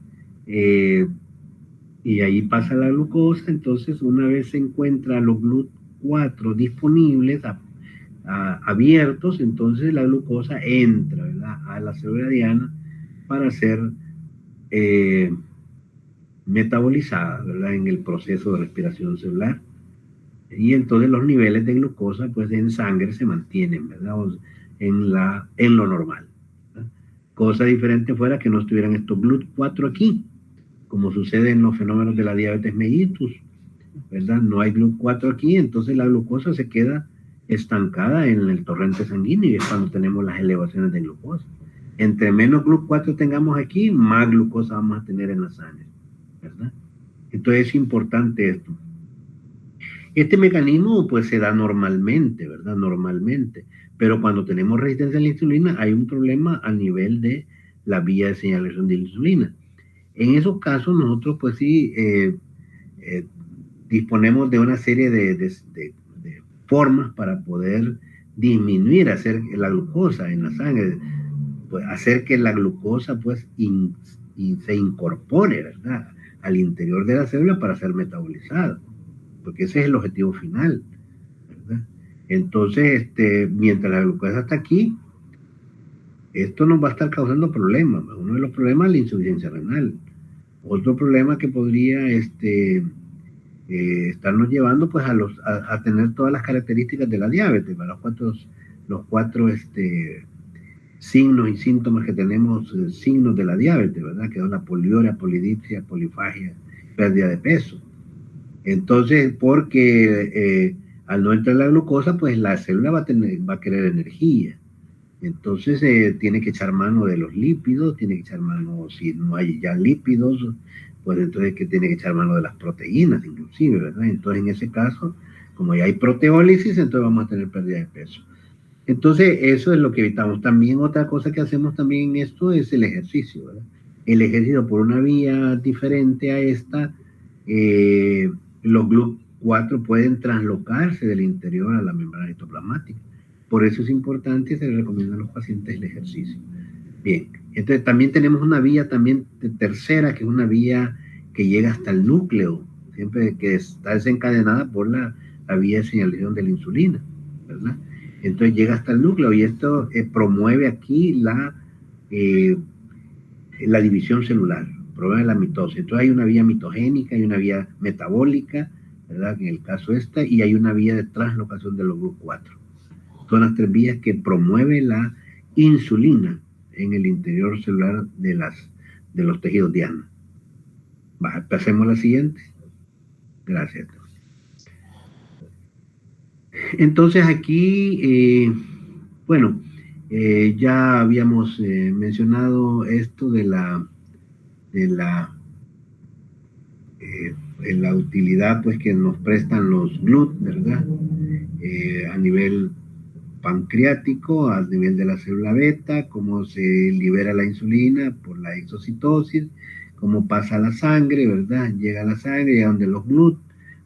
y ahí pasa la glucosa, entonces una vez se encuentra los GLUT4 disponibles, abiertos, entonces la glucosa entra, ¿verdad? A la célula diana para ser eh, metabolizada, ¿verdad? En el proceso de respiración celular. Y entonces los niveles de glucosa pues en sangre se mantienen, ¿verdad? En lo normal, ¿verdad? Cosa diferente fuera que no estuvieran estos GLUT4 aquí, como sucede en los fenómenos de la diabetes mellitus, ¿verdad? No hay GLUT4 aquí, entonces la glucosa se queda estancada en el torrente sanguíneo y es cuando tenemos las elevaciones de glucosa. Entre menos GLUT4 tengamos aquí, más glucosa vamos a tener en la sangre, ¿verdad? Entonces es importante esto. Este mecanismo pues se da normalmente, ¿verdad? Normalmente. Pero cuando tenemos resistencia a la insulina hay un problema a nivel de la vía de señalización de la insulina. En esos casos nosotros pues sí eh, disponemos de una serie de formas para poder disminuir, hacer la glucosa en la sangre, pues hacer que la glucosa pues se incorpore, ¿verdad? Al interior de la célula para ser metabolizada, porque ese es el objetivo final, ¿verdad? Entonces, mientras la glucosa está aquí, esto nos va a estar causando problemas. Uno de los problemas es la insuficiencia renal. Otro problema que podría estarnos llevando pues a tener todas las características de la diabetes, para los cuatro signos y síntomas que tenemos, signos de la diabetes, ¿verdad? Que son la poliuria, polidipsia, polifagia, pérdida de peso. Entonces, porque al no entrar la glucosa, pues la célula va a querer energía. Entonces tiene que echar mano de los lípidos, tiene que echar mano, si no hay ya lípidos, pues entonces que tiene que echar mano de las proteínas inclusive, ¿verdad? Entonces en ese caso, como ya hay proteólisis, entonces vamos a tener pérdida de peso. Entonces eso es lo que evitamos. También otra cosa que hacemos también en esto es el ejercicio, ¿verdad? El ejercicio por una vía diferente a esta, los GLUT4 pueden traslocarse del interior a la membrana citoplasmática. Por eso es importante y se le recomienda a los pacientes el ejercicio. Bien, entonces también tenemos una vía también tercera, que es una vía que llega hasta el núcleo, siempre que está desencadenada por la la vía de señalización de la insulina, ¿verdad? Entonces llega hasta el núcleo y esto promueve aquí la división celular, promueve la mitosis. Entonces hay una vía mitogénica, hay una vía metabólica, ¿verdad? En el caso esta, y hay una vía de translocación de los GLUT4. Son las 3 vías que promueve la insulina en el interior celular de los tejidos diana. Pasemos a la siguiente. Gracias. Entonces aquí, bueno, ya habíamos mencionado esto de la utilidad pues que nos prestan los GLUT, ¿verdad? A nivel pancreático, a nivel de la célula beta, cómo se libera la insulina por la exocitosis, cómo pasa a la sangre, ¿verdad? Llega a la sangre, a donde los GLUT,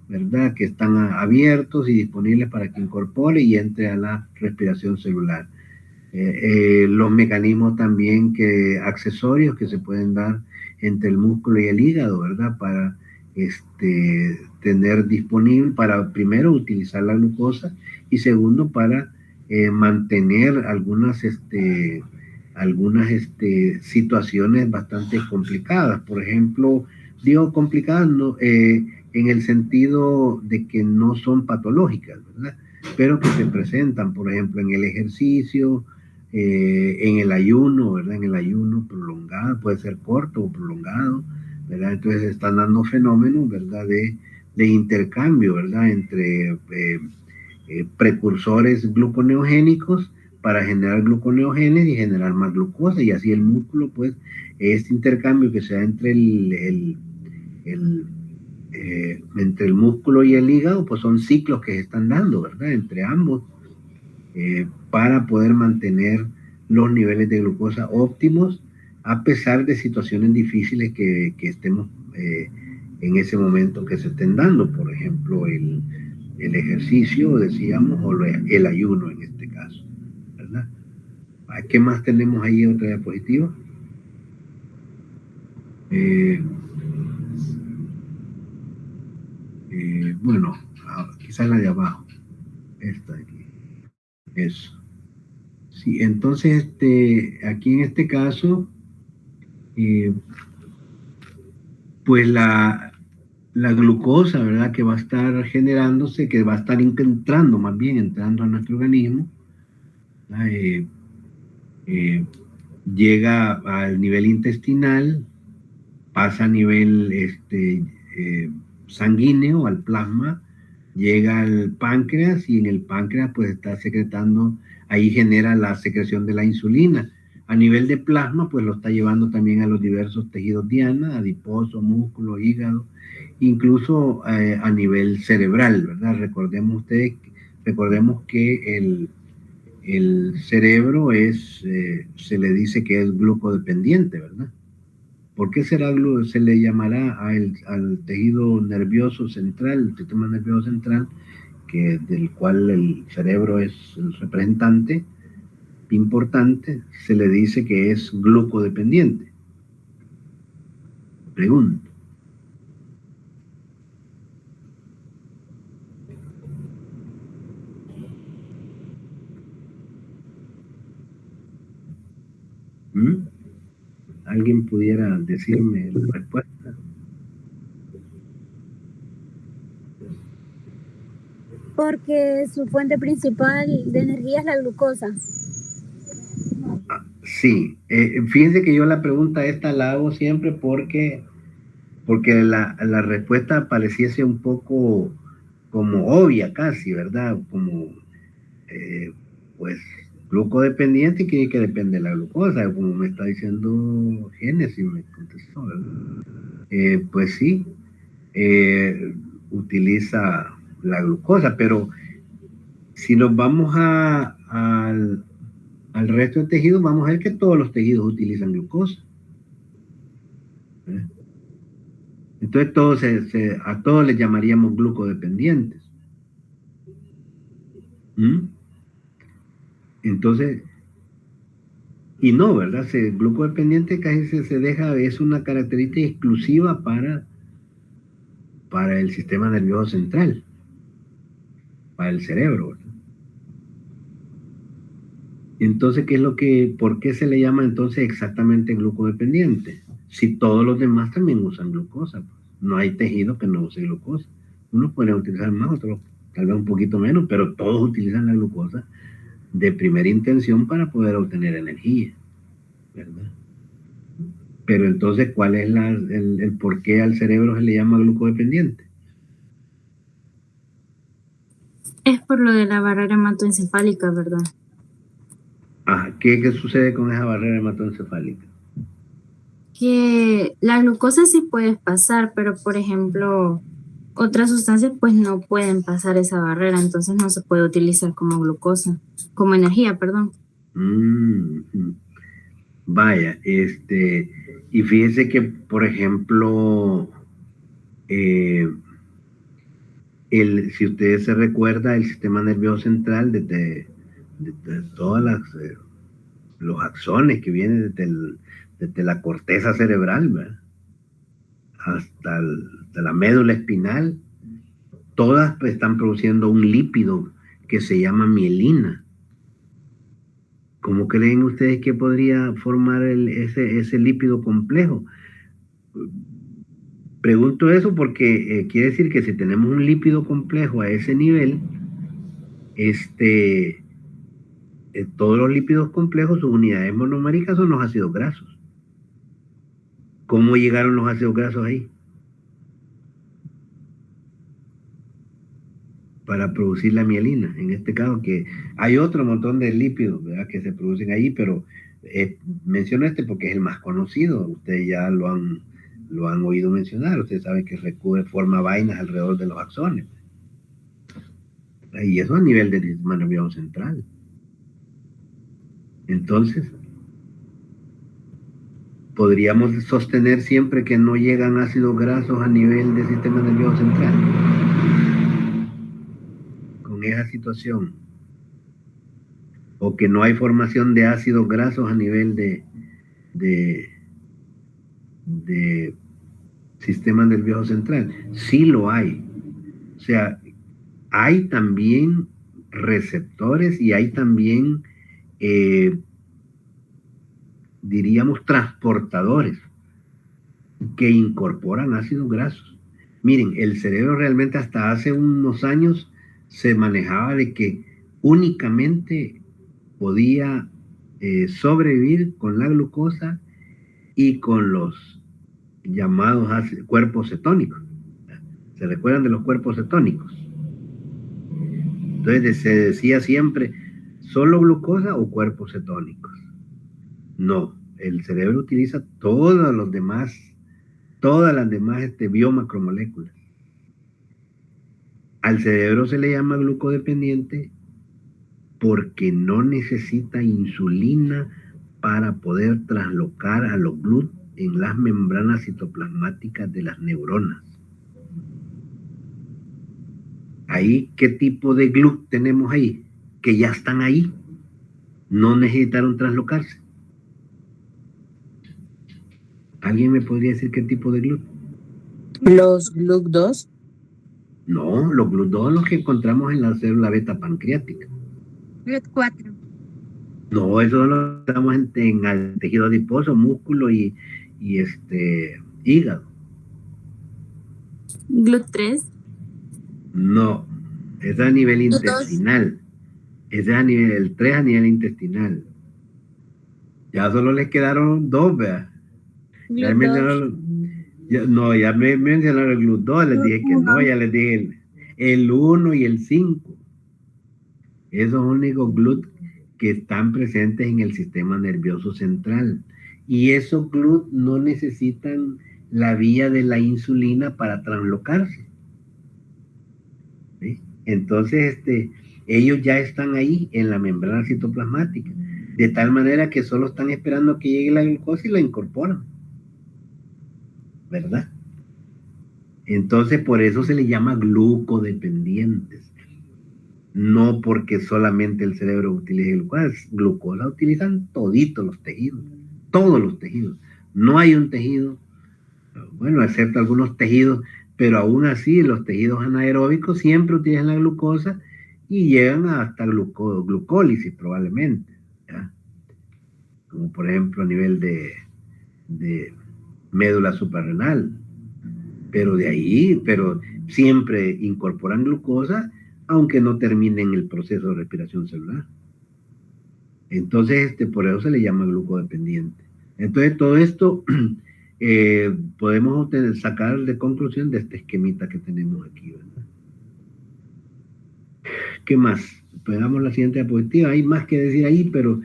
¿verdad? Que están abiertos y disponibles para que incorpore y entre a la respiración celular. Los mecanismos también accesorios que se pueden dar entre el músculo y el hígado, ¿verdad? Para tener disponible, para primero utilizar la glucosa y segundo para mantener algunas situaciones bastante complicadas. Por ejemplo, digo complicadas no, en el sentido de que no son patológicas, ¿verdad? Pero que se presentan, por ejemplo, en el ejercicio, en el ayuno, ¿verdad? En el ayuno prolongado, puede ser corto o prolongado, ¿verdad? Entonces están dando fenómenos, ¿verdad? De intercambio, ¿verdad? Entre precursores gluconeogénicos para generar gluconeogenes y generar más glucosa, y así el músculo, pues, este intercambio que se da entre entre el músculo y el hígado, pues son ciclos que se están dando, ¿verdad? Entre ambos, para poder mantener los niveles de glucosa óptimos, a pesar de situaciones difíciles que estemos en ese momento que se estén dando, por ejemplo, el ejercicio, decíamos, o el ayuno en este caso, ¿verdad? ¿Qué más tenemos ahí? Otra diapositiva. Bueno, quizás la de abajo, esta de aquí, eso. Sí, entonces aquí en este caso, pues la glucosa, ¿verdad? Que va a estar generándose, que va a estar entrando, más bien entrando a nuestro organismo, llega al nivel intestinal, pasa a nivel sanguíneo, al plasma, llega al páncreas y en el páncreas pues está secretando, ahí genera la secreción de la insulina. A nivel de plasma pues lo está llevando también a los diversos tejidos diana, adiposo, músculo, hígado, incluso a nivel cerebral, ¿verdad? Recordemos que el cerebro se le dice que es glucodependiente, ¿verdad? ¿Por qué se le llamará al tejido nervioso central, el sistema nervioso central, del cual el cerebro es el representante importante, se le dice que es glucodependiente? Pregunto. ¿Alguien pudiera decirme la respuesta? Porque su fuente principal de energía es la glucosa. Sí, fíjense que yo la pregunta esta la hago siempre porque la respuesta pareciese un poco como obvia casi, ¿verdad? Como, pues, glucodependiente, que depende de la glucosa, como me está diciendo Génesis, me contestó, ¿verdad? Pues sí, utiliza la glucosa, pero si nos vamos al resto de tejidos, vamos a ver que todos los tejidos utilizan glucosa. Entonces a todos les llamaríamos glucodependientes. Entonces, y no, ¿verdad? Glucodependiente casi se deja, es una característica exclusiva para el sistema nervioso central. para el cerebro, ¿verdad? Entonces, ¿por qué se le llama entonces exactamente glucodependiente? Si todos los demás también usan glucosa, pues. No hay tejido que no use glucosa. Unos pueden utilizar más, otros tal vez un poquito menos, pero todos utilizan la glucosa de primera intención para poder obtener energía, ¿verdad? Pero entonces, ¿cuál es el por qué al cerebro se le llama glucodependiente? Es por lo de la barrera hematoencefálica, ¿verdad? ¿Qué sucede con esa barrera hematoencefálica? Que la glucosa sí puede pasar, pero por ejemplo, otras sustancias pues no pueden pasar esa barrera, entonces no se puede utilizar como glucosa, como energía, perdón. Vaya, y fíjese que, por ejemplo, si ustedes se recuerda, el sistema nervioso central, desde todas los axones que vienen desde la corteza cerebral, ¿verdad? Hasta la médula espinal, todas pues, están produciendo un lípido que se llama mielina. ¿Cómo creen ustedes que podría formar ese lípido complejo? Pregunto eso porque quiere decir que si tenemos un lípido complejo a ese nivel, todos los lípidos complejos, sus unidades monoméricas son los ácidos grasos. ¿Cómo llegaron los ácidos grasos ahí? Para producir la mielina, en este caso, que hay otro montón de lípidos, ¿verdad?, que se producen ahí, pero menciono porque es el más conocido. Ustedes ya lo han oído mencionar. Ustedes saben que forma vainas alrededor de los axones. Y eso a nivel del sistema nervioso central. Entonces, podríamos sostener siempre que no llegan ácidos grasos a nivel del sistema nervioso central. Con esa situación. O que no hay formación de ácidos grasos a nivel de sistema nervioso central. Sí lo hay. O sea, hay también receptores y hay también, diríamos, transportadores que incorporan ácidos grasos. Miren, el cerebro realmente hasta hace unos años se manejaba de que únicamente podía sobrevivir con la glucosa y con los llamados cuerpos cetónicos. ¿Se recuerdan de los cuerpos cetónicos? Entonces se decía siempre, ¿solo glucosa o cuerpos cetónicos? No, el cerebro utiliza todas las demás biomacromoléculas. Al cerebro se le llama glucodependiente porque no necesita insulina para poder traslocar a los GLUT en las membranas citoplasmáticas de las neuronas. Ahí, ¿qué tipo de GLUT tenemos ahí? Que ya están ahí. No necesitaron traslocarse. ¿Alguien me podría decir qué tipo de GLUT? Los GLUT2. No, los GLUT2 son los que encontramos en la célula beta pancreática. GLUT4. No, eso lo estamos en el tejido adiposo, músculo y hígado. GLUT3. No, es a nivel intestinal. Ese es a nivel, el 3 a nivel intestinal. Ya solo les quedaron 2, ¿verdad? Ya me mencionaron el GLUT2, les dije que no, ya les dije el 1 y el 5. Esos únicos GLUT que están presentes en el sistema nervioso central. Y esos GLUT no necesitan la vía de la insulina para translocarse. ¿Sí? Entonces, ellos ya están ahí en la membrana citoplasmática, de tal manera que solo están esperando que llegue la glucosa y la incorporan, ¿verdad? Entonces, por eso se les llama glucodependientes. No porque solamente el cerebro utilice glucosa, utilizan toditos los tejidos, todos los tejidos. No hay un tejido, bueno, excepto algunos tejidos, pero aún así los tejidos anaeróbicos siempre utilizan la glucosa y llegan hasta glucólisis probablemente, ¿ya? Como por ejemplo a nivel de médula suprarrenal, pero de ahí, pero siempre incorporan glucosa, aunque no terminen el proceso de respiración celular. Entonces, por eso se le llama glucodependiente. Entonces, todo esto podemos sacar de conclusión de este esquemita que tenemos aquí, ¿verdad? ¿Qué más? Pegamos la siguiente diapositiva. Hay más que decir ahí, pero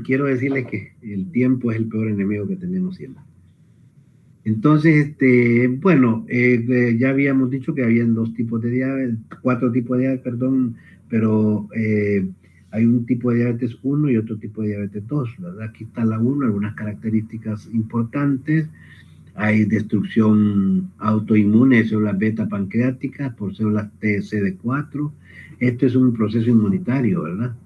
quiero decirles que el tiempo es el peor enemigo que tenemos siempre. Entonces, bueno, ya habíamos dicho que habían 4 tipos de diabetes, perdón, pero hay un tipo de diabetes 1 y otro tipo de diabetes 2, ¿verdad? Aquí está la 1, algunas características importantes. Hay destrucción autoinmune de células beta pancreáticas por células TCD4. Esto es un proceso inmunitario, ¿verdad?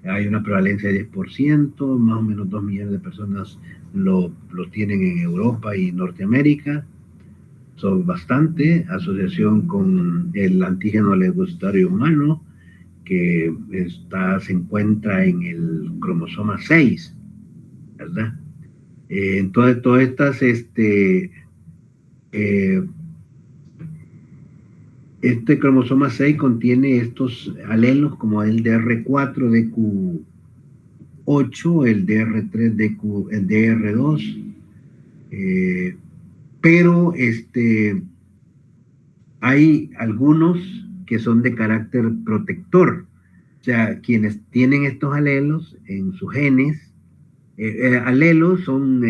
Hay una prevalencia de 10%, más o menos 2 millones de personas lo tienen en Europa y Norteamérica. Son bastante. Asociación con el antígeno leucocitario humano, que se encuentra en el cromosoma 6, ¿verdad? Entonces, todas estas, este cromosoma 6 contiene estos alelos como el DR4, DQ8, el DR3, el DR2, pero hay algunos que son de carácter protector. O sea, quienes tienen estos alelos en sus genes, alelos son,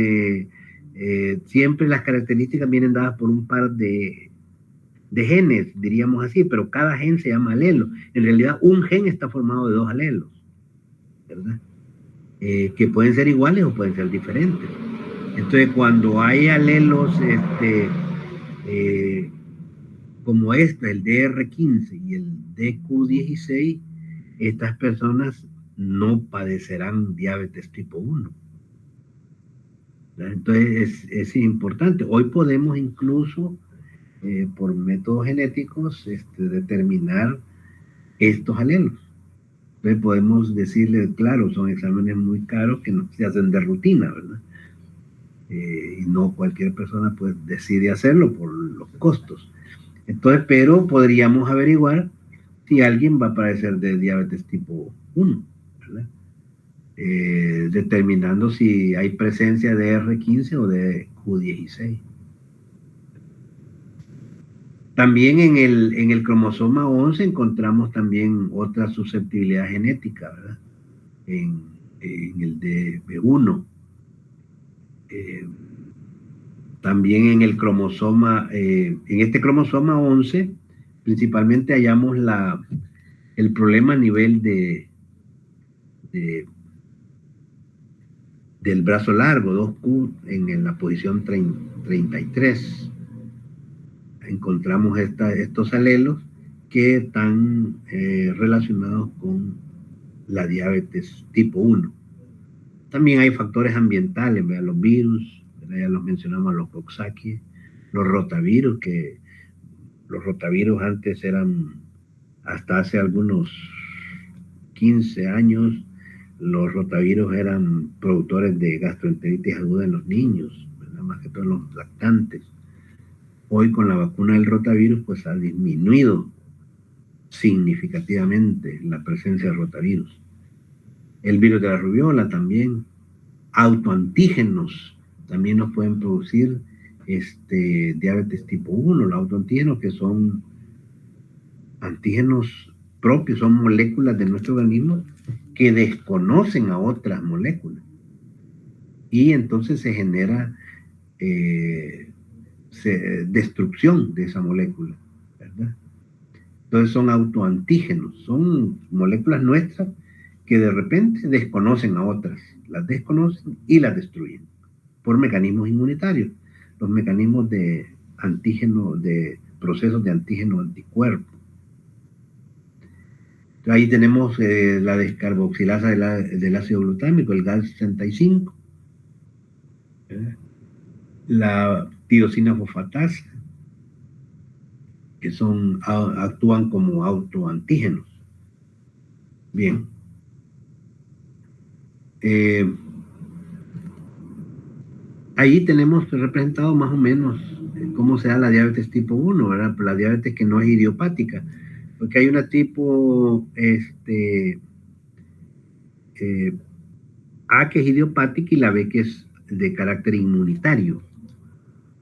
siempre las características vienen dadas por un par de genes, diríamos así, pero cada gen se llama alelo. En realidad, un gen está formado de 2 alelos, ¿verdad? Que pueden ser iguales o pueden ser diferentes. Entonces, cuando hay alelos como el DR15 y el DQ16, estas personas no padecerán diabetes tipo 1. Entonces, es importante. Hoy podemos incluso, por métodos genéticos, determinar estos alelos. Entonces, podemos decirle, claro, son exámenes muy caros que no se hacen de rutina, ¿verdad? Y no cualquier persona pues decide hacerlo por los costos. Entonces, pero podríamos averiguar si alguien va a padecer de diabetes tipo 1, ¿verdad? Determinando si hay presencia de R15 o de Q16. También en el cromosoma 11 encontramos también otra susceptibilidad genética, ¿verdad? En el DB1. También en el cromosoma, en este cromosoma 11, principalmente hallamos el problema a nivel del brazo largo, 2Q, en la posición 33. Encontramos estos alelos que están relacionados con la diabetes tipo 1. También hay factores ambientales, ¿verdad? Los virus, ¿verdad? Ya los mencionamos, los Coxsackie, los rotavirus, que los rotavirus antes eran, hasta hace algunos 15 años, los rotavirus eran productores de gastroenteritis aguda en los niños, ¿verdad? Más que todos los lactantes. Hoy con la vacuna del rotavirus pues ha disminuido significativamente la presencia de rotavirus. El virus de la rubiola también, autoantígenos también nos pueden producir diabetes tipo 1, los autoantígenos, que son antígenos propios, son moléculas de nuestro organismo que desconocen a otras moléculas y entonces se genera destrucción de esa molécula, ¿verdad? Entonces son autoantígenos, son moléculas nuestras que de repente desconocen a otras, las desconocen y las destruyen por mecanismos inmunitarios, los mecanismos de antígeno, de procesos de antígeno anticuerpo. Ahí tenemos la descarboxilasa del ácido glutámico, el GAL65, la tirosina fosfatasa, que actúan como autoantígenos. Bien. Ahí tenemos representado más o menos cómo se da la diabetes tipo 1, ¿verdad? La diabetes que no es idiopática, porque hay una tipo A que es idiopática y la B que es de carácter inmunitario.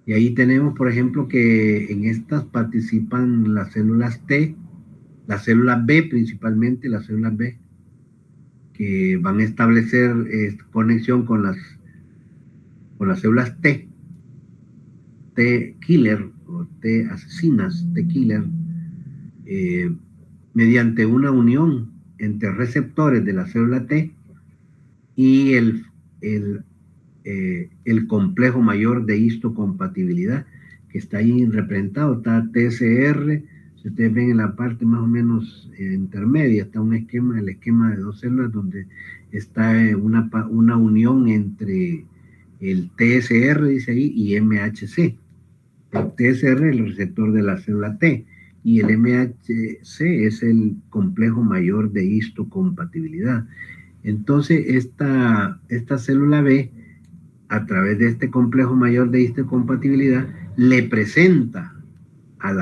Y ahí tenemos, por ejemplo, que en estas participan las células T, las células B principalmente, las células B, que van a establecer conexión con las células T killer o T asesinas, T killer, mediante una unión entre receptores de la célula T y el complejo mayor de histocompatibilidad que está ahí representado, está TSR. Si ustedes ven en la parte más o menos intermedia, está un esquema, el esquema de dos células donde está una unión entre el TSR, dice ahí, y MHC. El TSR es el receptor de la célula T y el MHC es el complejo mayor de histocompatibilidad. Entonces, esta célula B, a través de este complejo mayor de histocompatibilidad, le presenta a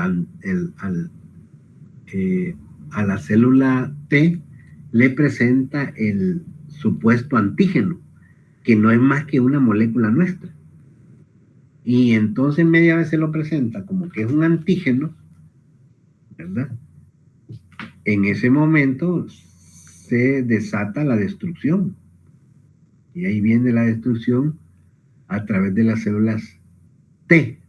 la célula T, le presenta el supuesto antígeno, que no es más que una molécula nuestra. Y entonces media vez se lo presenta como que es un antígeno, ¿verdad? En ese momento se desata la destrucción. Y ahí viene la destrucción a través de las células T,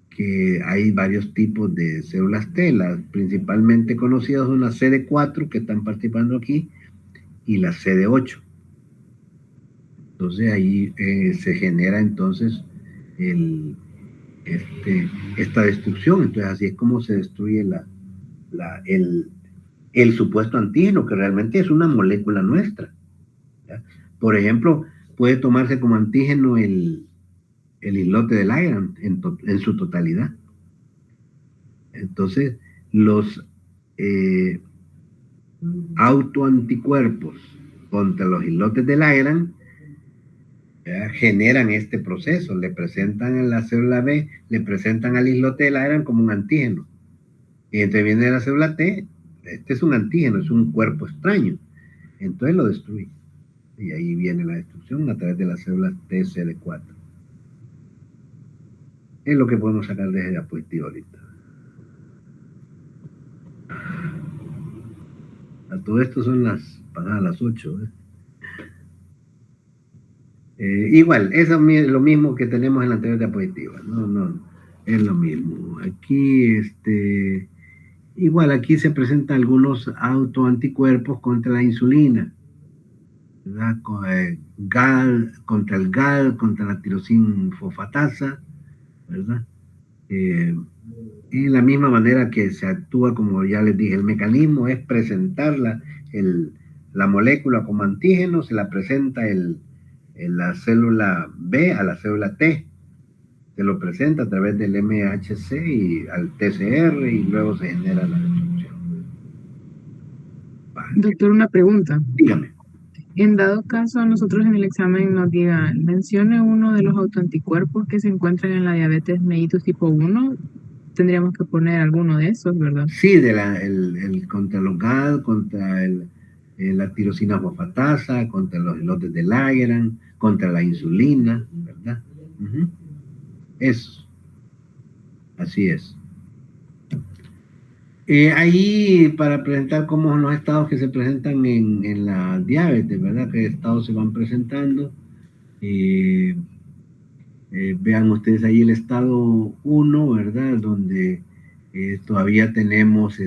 que hay varios tipos de células T. Las principalmente conocidas son las CD4 que están participando aquí y las CD8. Entonces ahí se genera entonces esta destrucción. Entonces así es como se destruye el supuesto antígeno, que realmente es una molécula nuestra, ¿ya? Por ejemplo, puede tomarse como antígeno el islote de Ligand en su totalidad. Entonces, los autoanticuerpos contra los islotes de Ligand generan este proceso, le presentan en la célula B, le presentan al islote de Ligand como un antígeno. Y entonces viene la célula T, este es un antígeno, es un cuerpo extraño. Entonces lo destruye. Y ahí viene la destrucción a través de las células TCD4. Es lo que podemos sacar de esa diapositiva ahorita. A todo esto son pasadas las 8. Igual, eso es lo mismo que tenemos en la anterior diapositiva. No, es lo mismo. Aquí, igual, aquí se presentan algunos autoanticuerpos contra la insulina, ¿verdad? Contra el GAL, contra la tirosina fosfatasa, ¿verdad? Y la misma manera que se actúa, como ya les dije, el mecanismo es presentar la molécula como antígeno, se la presenta en la célula B a la célula T, se lo presenta a través del MHC y al TCR y luego se genera la destrucción. Doctor, una pregunta. Dígame. En dado caso, a nosotros en el examen nos digan, mencione uno de los autoanticuerpos que se encuentran en la diabetes mellitus tipo 1, tendríamos que poner alguno de esos, ¿verdad? Sí, contra los GAD, contra la tirosina fosfatasa, contra los islotes de Langerhans, contra la insulina, ¿verdad? Eso. Así es. Ahí para presentar cómo son los estados que se presentan en la diabetes, ¿verdad? ¿Qué estados se van presentando? Vean ustedes ahí el estado 1, ¿verdad? Donde todavía tenemos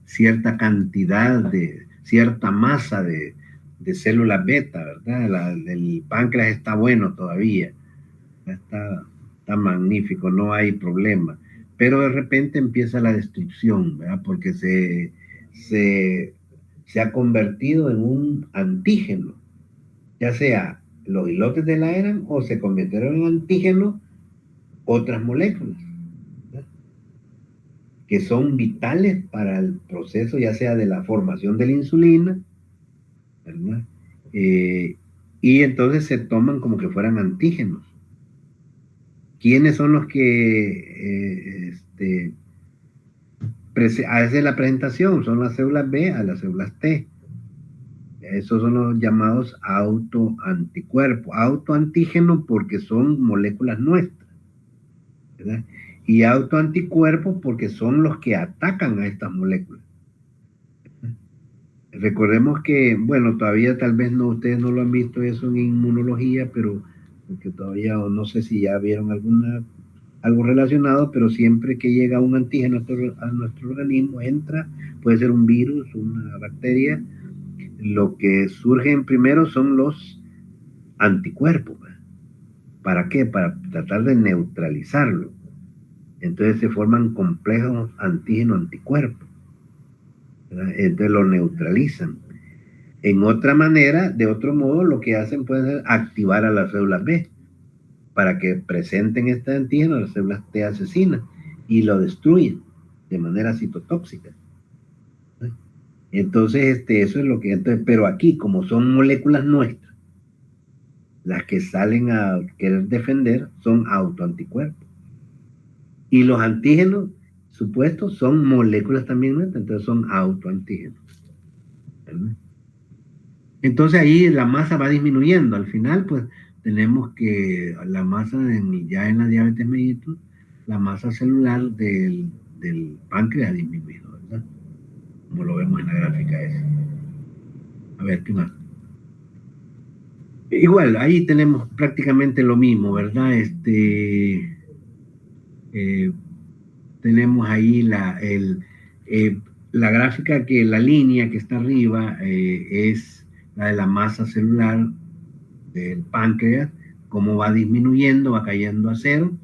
cierta cantidad cierta masa de células beta, ¿verdad? El páncreas está bueno todavía, está magnífico, no hay problema. Pero de repente empieza la destrucción, ¿verdad? Porque se ha convertido en un antígeno, ya sea los islotes de Langerhans o se convirtieron en antígenos otras moléculas, ¿verdad? que son vitales para el proceso, ya sea de la formación de la insulina, ¿verdad? Y entonces se toman como que fueran antígenos. ¿Quiénes son los que hacen la presentación? Son las células B a las células T. Esos son los llamados autoanticuerpos. Autoantígenos porque son moléculas nuestras, ¿verdad? Y autoanticuerpos porque son los que atacan a estas moléculas. Recordemos que, bueno, todavía tal vez no, ustedes no lo han visto eso en inmunología, pero porque todavía, o no sé si ya vieron algo relacionado, pero siempre que llega un antígeno a nuestro organismo, entra, puede ser un virus, una bacteria, lo que surgen primero son los anticuerpos. ¿Para qué? Para tratar de neutralizarlo. Entonces se forman complejos antígeno-anticuerpos. Entonces lo neutralizan. En otra manera, de otro modo, lo que hacen puede ser activar a las células B para que presenten este antígeno, las células T asesinas y lo destruyen de manera citotóxica. Entonces, eso es lo que... pero aquí, como son moléculas nuestras, las que salen a querer defender son autoanticuerpos. Y los antígenos supuestos son moléculas también nuestras, entonces son autoantígenos. ¿Verdad? Entonces ahí la masa va disminuyendo. Al final, pues, tenemos que la masa, ya en la diabetes mellitus, la masa celular del páncreas ha disminuido, ¿verdad? Como lo vemos en la gráfica esa. A ver, ¿qué más? Igual, ahí tenemos prácticamente lo mismo, ¿verdad? Tenemos ahí la gráfica, que la línea que está arriba es la de la masa celular del páncreas, cómo va disminuyendo, va cayendo a cero,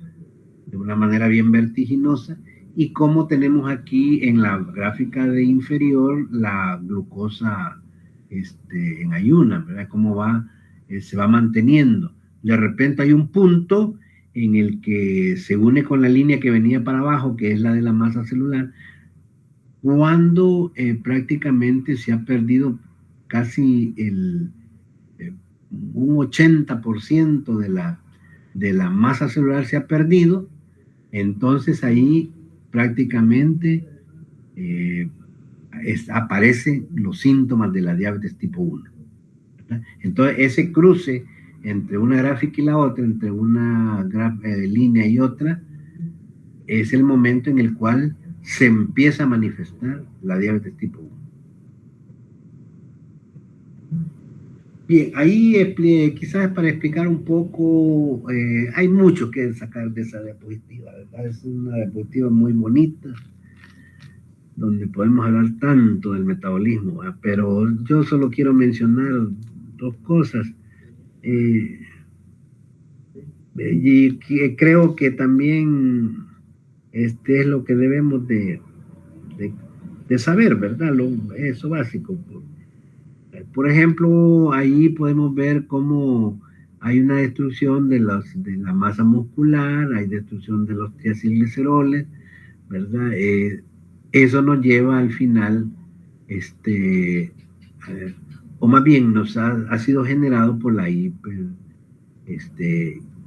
de una manera bien vertiginosa, y cómo tenemos aquí en la gráfica de inferior la glucosa en ayunas, ¿verdad? Cómo va, se va manteniendo. De repente hay un punto en el que se une con la línea que venía para abajo, que es la de la masa celular, cuando prácticamente se ha perdido casi un 80% de la masa celular se ha perdido. Entonces ahí prácticamente aparecen los síntomas de la diabetes tipo 1. ¿Verdad? Entonces ese cruce entre una gráfica y la otra, entre una línea y otra, es el momento en el cual se empieza a manifestar la diabetes tipo 1. Bien, ahí quizás para explicar un poco, hay mucho que sacar de esa diapositiva, ¿verdad? Es una diapositiva muy bonita, donde podemos hablar tanto del metabolismo, ¿verdad? Pero yo solo quiero mencionar dos cosas. Y creo que también es lo que debemos de saber, ¿verdad? Eso básico. Por ejemplo, ahí podemos ver cómo hay una destrucción de la masa muscular, hay destrucción de los triacilgliceroles, ¿verdad? Eso nos lleva al final, o más bien ha sido generado por la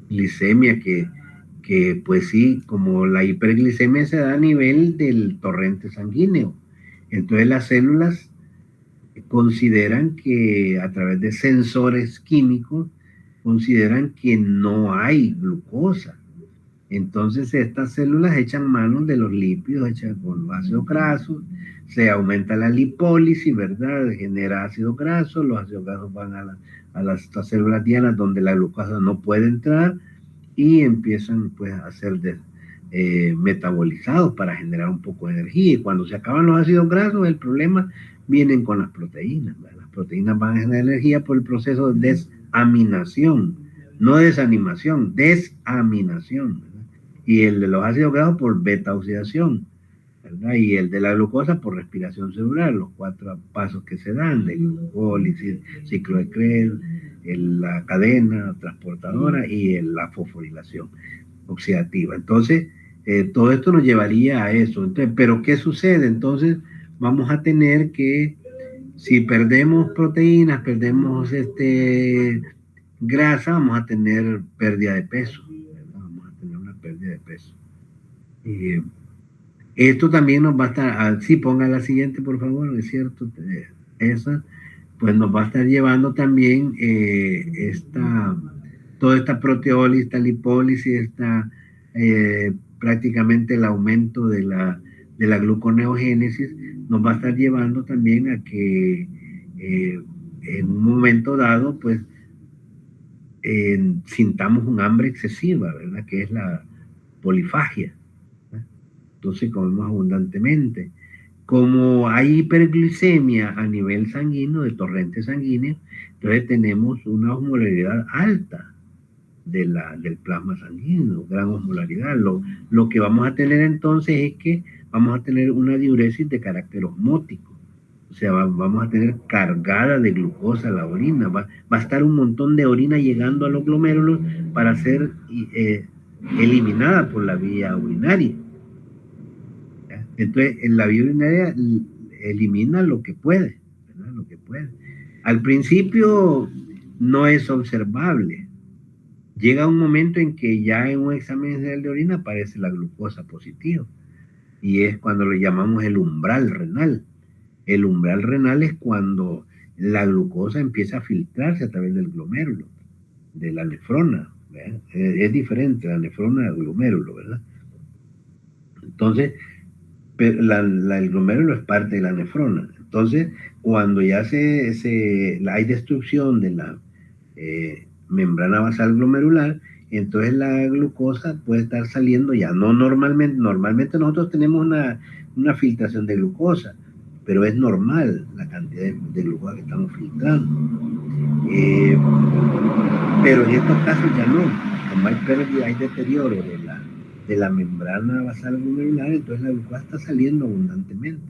glicemia, que pues sí, como la hiperglicemia se da a nivel del torrente sanguíneo. Entonces las células consideran que a través de sensores químicos, consideran que no hay glucosa. Entonces estas células echan mano de los lípidos, echan con los ácidos grasos, se aumenta la lipólisis, ¿verdad? Genera ácido graso, los ácidos grasos van a las células dianas donde la glucosa no puede entrar y empiezan pues a ser metabolizados para generar un poco de energía. Y cuando se acaban los ácidos grasos, el problema vienen con las proteínas, ¿verdad? Las proteínas van a generar energía por el proceso de desaminación, no desanimación, desaminación, ¿verdad? Y el de los ácidos grasos por beta oxidación, ¿verdad? Y el de la glucosa por respiración celular, los 4 pasos que se dan de glucólisis, ciclo de Krebs, la cadena transportadora y la fosforilación oxidativa. Entonces, todo esto nos llevaría a eso. Entonces, pero ¿qué sucede? Entonces vamos a tener que, si perdemos proteínas, perdemos grasa, vamos a tener pérdida de peso, ¿verdad? Vamos a tener una pérdida de peso. Y esto también nos va a estar, sí, ponga la siguiente, por favor, es cierto, esa, pues nos va a estar llevando también toda esta proteólisis, esta lipólisis, prácticamente el aumento de la gluconeogénesis, nos va a estar llevando también a que en un momento dado, pues, sintamos un hambre excesiva, ¿verdad? Que es la polifagia. Entonces comemos abundantemente. Como hay hiperglicemia a nivel sanguíneo, de torrente sanguíneo, entonces tenemos una osmolaridad alta del plasma sanguíneo, gran osmolaridad. Lo que vamos a tener entonces es que vamos a tener una diuresis de carácter osmótico. O sea, vamos a tener cargada de glucosa la orina. Va a estar un montón de orina llegando a los glomérulos para ser eliminada por la vía urinaria. Entonces, en la vía urinaria elimina lo que puede, ¿verdad? Lo que puede. Al principio no es observable. Llega un momento en que ya en un examen general de orina aparece la glucosa positiva. Y es cuando lo llamamos el umbral renal. El umbral renal es cuando la glucosa empieza a filtrarse a través del glomérulo, de la nefrona, ¿verdad? Es diferente la nefrona al glomérulo, ¿verdad? Entonces, el glomérulo es parte de la nefrona. Entonces, cuando ya hay destrucción de la membrana basal glomerular, entonces la glucosa puede estar saliendo ya, no normalmente. Normalmente nosotros tenemos una filtración de glucosa, pero es normal la cantidad de glucosa que estamos filtrando. Pero en estos casos ya no, como hay pérdida, hay deterioro de la membrana basal glomerular, entonces la glucosa está saliendo abundantemente.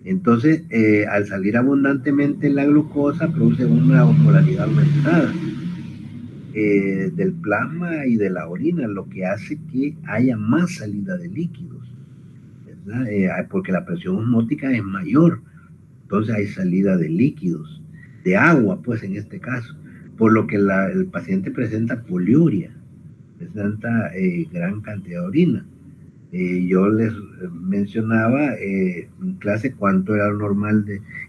Entonces, al salir abundantemente la glucosa, produce una osmolaridad aumentada del plasma y de la orina, lo que hace que haya más salida de líquidos, ¿verdad? Porque la presión osmótica es mayor, entonces hay salida de líquidos, de agua, pues en este caso, por lo que el paciente presenta poliuria, presenta gran cantidad de orina. Yo les mencionaba en clase cuánto era lo normal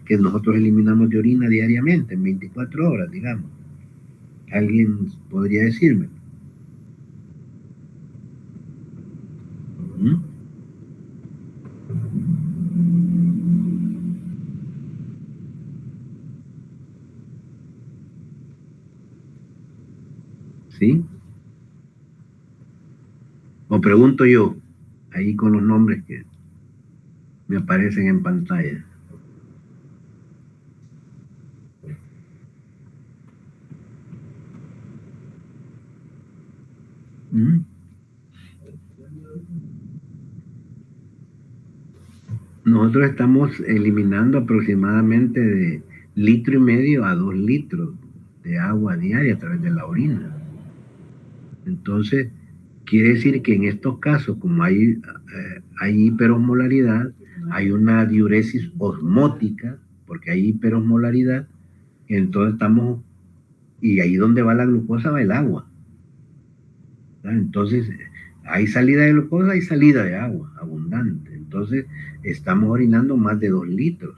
que nosotros eliminamos de orina diariamente, en 24 horas, digamos. ¿Alguien podría decirme? ¿Sí? O pregunto yo, ahí con los nombres que me aparecen en pantalla. Nosotros estamos eliminando aproximadamente de 1,5 litros a 2 litros de agua diaria a través de la orina. Entonces, quiere decir que en estos casos, como hay hiperosmolaridad, hay una diuresis osmótica, porque hay hiperosmolaridad, entonces y ahí donde va la glucosa va el agua. Entonces, hay salida de glucosa, hay salida de agua abundante. Entonces, estamos orinando más de 2 litros.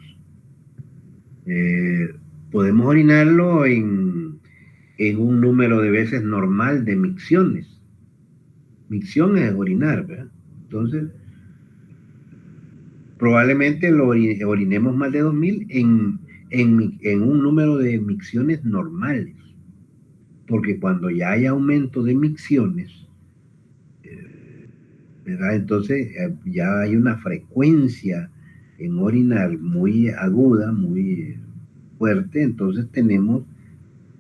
Podemos orinarlo en un número de veces normal de micciones. Micción es orinar, ¿verdad? Entonces, probablemente lo orinemos más de 2,000 en un número de micciones normales. Porque cuando ya hay aumento de micciones, ¿verdad? Entonces ya hay una frecuencia en orinar muy aguda, muy fuerte, entonces tenemos,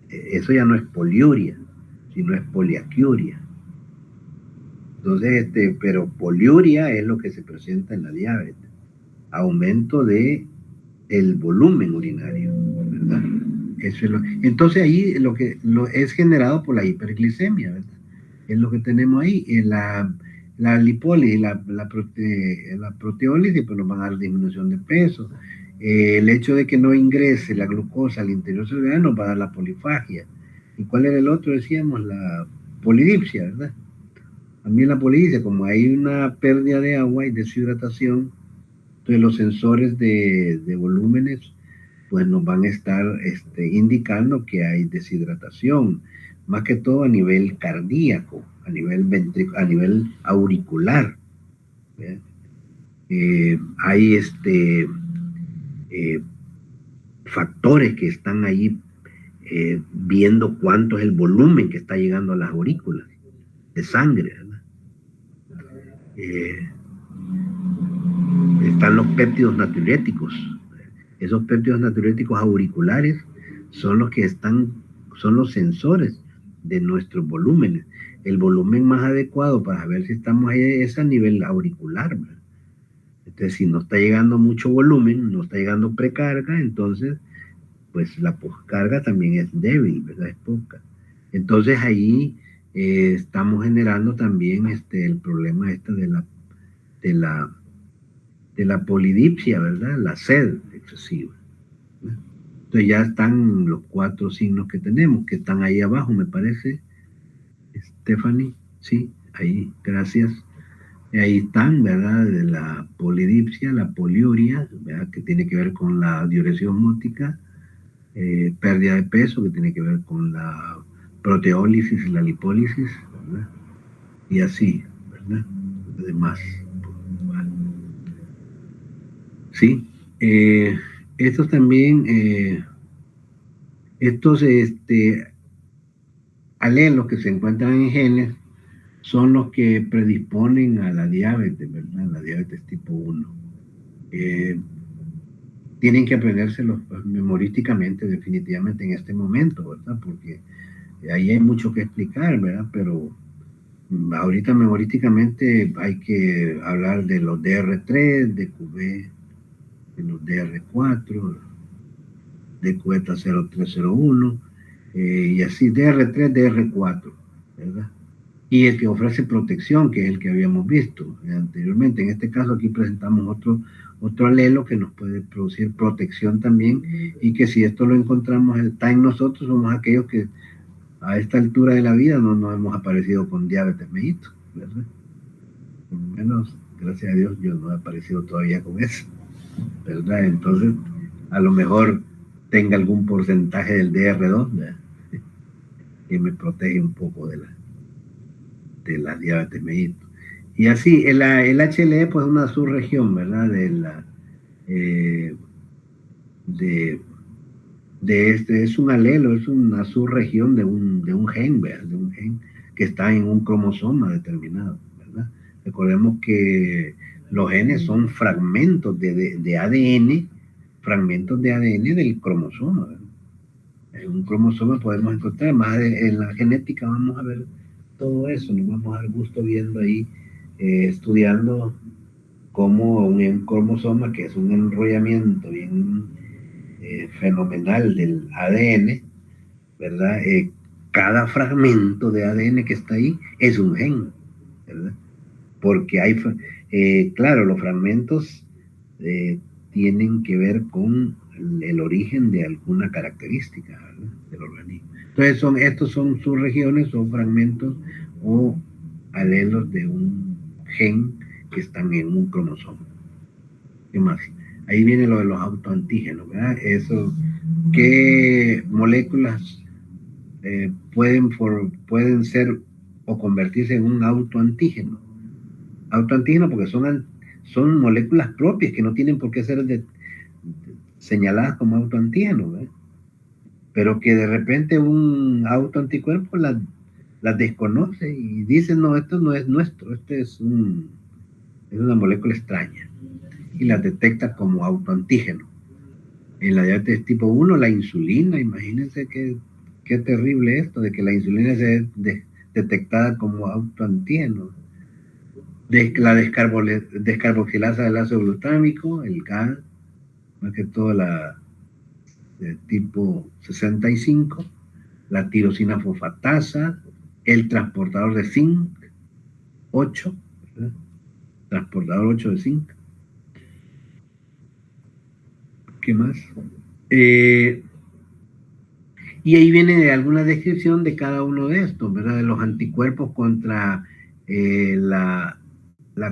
eso ya no es poliuria, sino es poliaquiuria. Entonces, pero poliuria es lo que se presenta en la diabetes, aumento de el volumen urinario, ¿verdad? Eso es entonces ahí es generado por la hiperglicemia, ¿verdad? Es lo que tenemos ahí. la lipólisis, la proteólisis, pues nos van a dar disminución de peso. El hecho de que no ingrese la glucosa al interior cerebral nos va a dar la polifagia. ¿Y cuál era el otro? Decíamos la polidipsia, ¿verdad? También la polidipsia, como hay una pérdida de agua y deshidratación, entonces los sensores de volúmenes pues nos van a estar indicando que hay deshidratación, más que todo a nivel cardíaco, a nivel auricular. Hay factores que están ahí viendo cuánto es el volumen que está llegando a las aurículas de sangre, ¿verdad? Están los péptidos natriuréticos. Esos péptidos natriuréticos auriculares son los sensores de nuestros volúmenes. El volumen más adecuado para saber si estamos ahí es a nivel auricular, ¿verdad? Entonces, si no está llegando mucho volumen, no está llegando precarga, entonces, pues la poscarga también es débil, ¿verdad? Es poca. Entonces, ahí estamos generando también el problema de la polidipsia, ¿verdad? La sed excesiva. Entonces ya están los 4 signos que tenemos, que están ahí abajo, me parece. Stephanie, sí, ahí, gracias. Ahí están, ¿verdad? De la polidipsia, la poliuria, ¿verdad? Que tiene que ver con la diuresis osmótica, pérdida de peso, que tiene que ver con la proteólisis y la lipólisis, ¿verdad? Y así, ¿verdad? Además, sí. Estos también, alelos que se encuentran en genes son los que predisponen a la diabetes, ¿verdad? La diabetes tipo 1. Tienen que aprendérselos memorísticamente, definitivamente en este momento, ¿verdad? Porque ahí hay mucho que explicar, ¿verdad? Pero ahorita memorísticamente hay que hablar de los DR3, DQB, de los DR4, DQETA 0301, y así DR3, DR4, ¿verdad? Y el que ofrece protección, que es el que habíamos visto anteriormente. En este caso aquí presentamos otro alelo que nos puede producir protección también, y que si esto lo encontramos, está en nosotros, somos aquellos que a esta altura de la vida no nos hemos aparecido con diabetes mellitus, ¿verdad? Por lo menos, gracias a Dios, yo no he aparecido todavía con eso, ¿verdad? Entonces, a lo mejor tenga algún porcentaje del DR2, ¿verdad? Que me protege un poco de la diabetes mellitus. Y así, el HLE, pues una subregión, ¿verdad? Es un alelo, es una subregión de un gen, ¿verdad? De un gen que está en un cromosoma determinado, ¿verdad? Recordemos que los genes son fragmentos de ADN, fragmentos de ADN del cromosoma, ¿verdad? En un cromosoma podemos encontrar, más en la genética vamos a ver todo eso, nos vamos a dar gusto viendo ahí, estudiando cómo un cromosoma, que es un enrollamiento bien fenomenal del ADN, ¿verdad? Cada fragmento de ADN que está ahí es un gen, ¿verdad? Porque hay, claro, los fragmentos tienen que ver con el origen de alguna característica, ¿verdad? Del organismo. Entonces estos son subregiones, son fragmentos o alelos de un gen que están en un cromosoma. ¿Qué más? Ahí viene lo de los autoantígenos, ¿verdad? Eso, ¿qué moléculas pueden ser o convertirse en un autoantígeno? Autoantígeno porque son moléculas propias que no tienen por qué ser señaladas como autoantígenos, ¿verdad? Pero que de repente un autoanticuerpo las desconoce y dice, no, esto no es nuestro, es una molécula extraña, y las detecta como autoantígeno. En la diabetes tipo 1, la insulina, imagínense qué terrible esto, de que la insulina sea detectada como autoantígeno. La descarboxilasa del ácido glutámico, el GAD, más que todo la de tipo 65, la tirosina fosfatasa, el transportador de zinc 8, ¿verdad? Transportador 8 de zinc. ¿Qué más? Y ahí viene alguna descripción de cada uno de estos, ¿verdad? De los anticuerpos contra la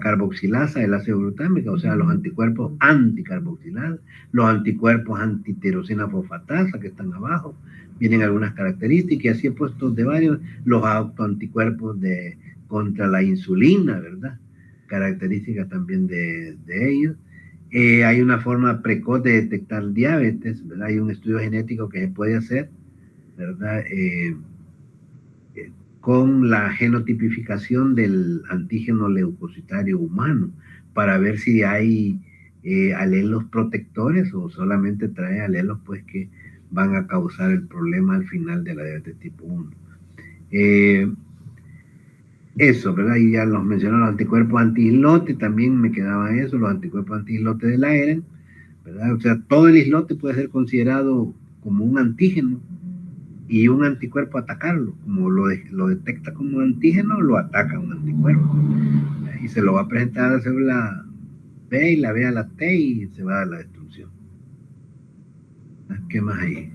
carboxilasa del ácido glutámico, o sea, los anticuerpos anticarboxilasa, los anticuerpos antiterosina fosfatasa que están abajo, vienen algunas características, y así he puesto de varios, los autoanticuerpos contra la insulina, ¿verdad? Características también de ellos. Hay una forma precoz de detectar diabetes, ¿verdad? Hay un estudio genético que se puede hacer, ¿verdad? Con la genotipificación del antígeno leucocitario humano para ver si hay alelos protectores o solamente trae alelos pues que van a causar el problema al final de la diabetes tipo 1. Eso, ¿verdad? Y ya los mencioné, los anticuerpos anti-islote, también me quedaba eso, los anticuerpos anti-islote de la EREN, ¿verdad? O sea, todo el islote puede ser considerado como un antígeno y un anticuerpo atacarlo, como lo detecta como antígeno, lo ataca un anticuerpo. Y se lo va a presentar a la célula B y la B a la T y se va a dar la destrucción. ¿Qué más hay?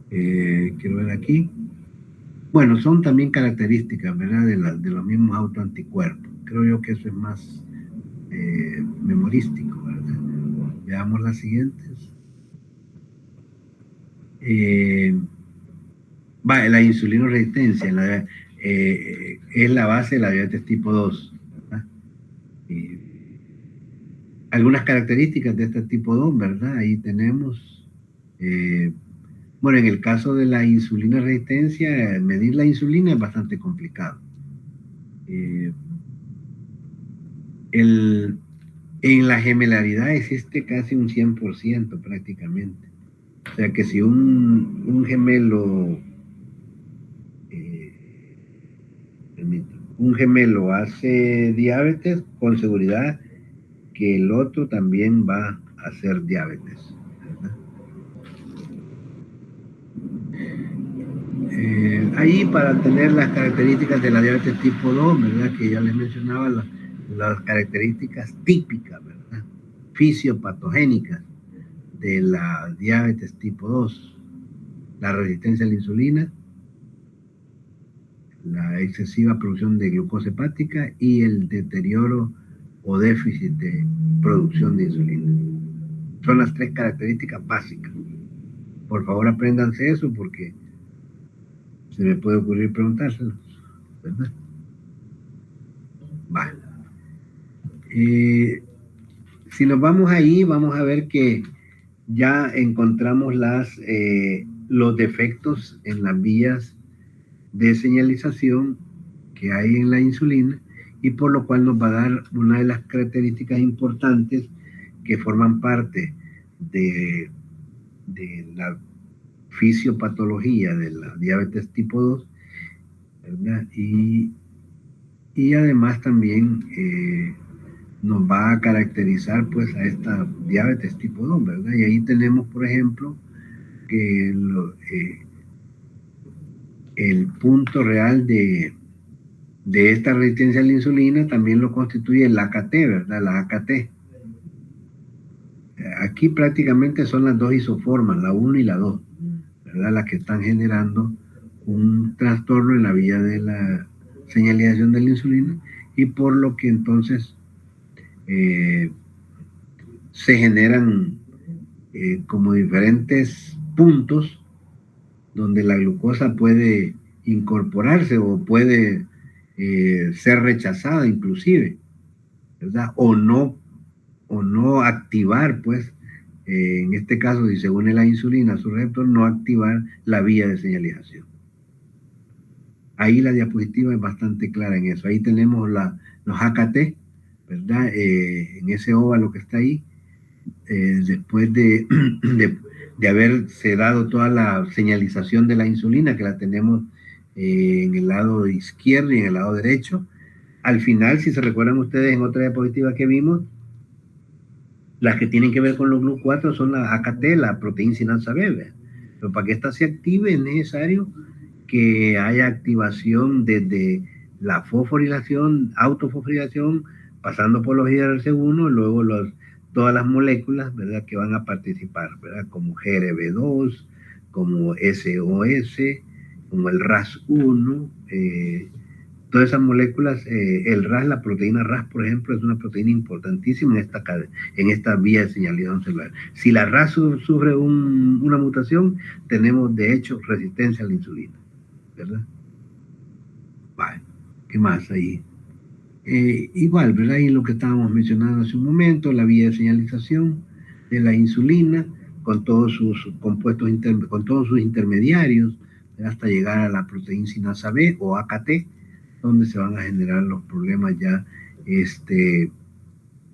Quiero ver aquí. Bueno, son también características, ¿verdad? De los mismos autoanticuerpos. Creo yo que eso es más memorístico, ¿verdad? Veamos las siguientes. La insulinoresistencia es la base de la diabetes tipo 2. Algunas características de este tipo 2, ¿verdad? Ahí tenemos, bueno, en el caso de la insulina resistencia, medir la insulina es bastante complicado. En la gemelaridad existe casi un 100% prácticamente. O sea que si un gemelo hace diabetes, con seguridad que el otro también va a hacer diabetes, ¿verdad? Ahí para tener las características de la diabetes tipo 2, ¿verdad? Que ya les mencionaba las características típicas, ¿verdad? Fisiopatogénicas de la diabetes tipo 2, la resistencia a la insulina, la excesiva producción de glucosa hepática y el deterioro o déficit de producción de insulina. Son las 3 características básicas. Por favor, apréndanse eso porque se me puede ocurrir preguntárselo, ¿verdad? Vale. Si nos vamos ahí, vamos a ver que ya encontramos los defectos en las vías de señalización que hay en la insulina, y por lo cual nos va a dar una de las características importantes que forman parte de la fisiopatología de la diabetes tipo 2, ¿verdad? Y además también nos va a caracterizar pues a esta diabetes tipo 2, ¿verdad? Y ahí tenemos, por ejemplo, que el punto real de esta resistencia a la insulina también lo constituye el AKT, ¿verdad? La AKT. Aquí prácticamente son las dos isoformas, la 1 y la 2, ¿verdad? Las que están generando un trastorno en la vía de la señalización de la insulina, y por lo que entonces se generan como diferentes puntos donde la glucosa puede incorporarse o puede ser rechazada inclusive, ¿verdad? O no activar, pues, en este caso, si se une la insulina a su receptor, no activar la vía de señalización. Ahí la diapositiva es bastante clara en eso. Ahí tenemos los AKT, ¿verdad? En ese óvalo que está ahí, después de haberse dado toda la señalización de la insulina, que la tenemos en el lado izquierdo y en el lado derecho. Al final, si se recuerdan ustedes en otra diapositiva que vimos, las que tienen que ver con los GLUT4 son la AKT, la proteína sinasa B. Pero para que esta se active es necesario que haya activación desde la fosforilación, autofosforilación, pasando por los IRC1, luego todas las moléculas, ¿verdad?, que van a participar, ¿verdad?, como GRB2, como SOS, como el RAS1, todas esas moléculas, el RAS, la proteína RAS, por ejemplo, es una proteína importantísima en esta vía de señalización celular. Si la RAS sufre una mutación, tenemos de hecho resistencia a la insulina, ¿verdad? Vale, ¿qué más ahí? Igual, ¿verdad? Y lo que estábamos mencionando hace un momento, la vía de señalización de la insulina con todos sus compuestos, con todos sus intermediarios, ¿verdad?, hasta llegar a la proteína sinasa B o AKT, donde se van a generar los problemas ya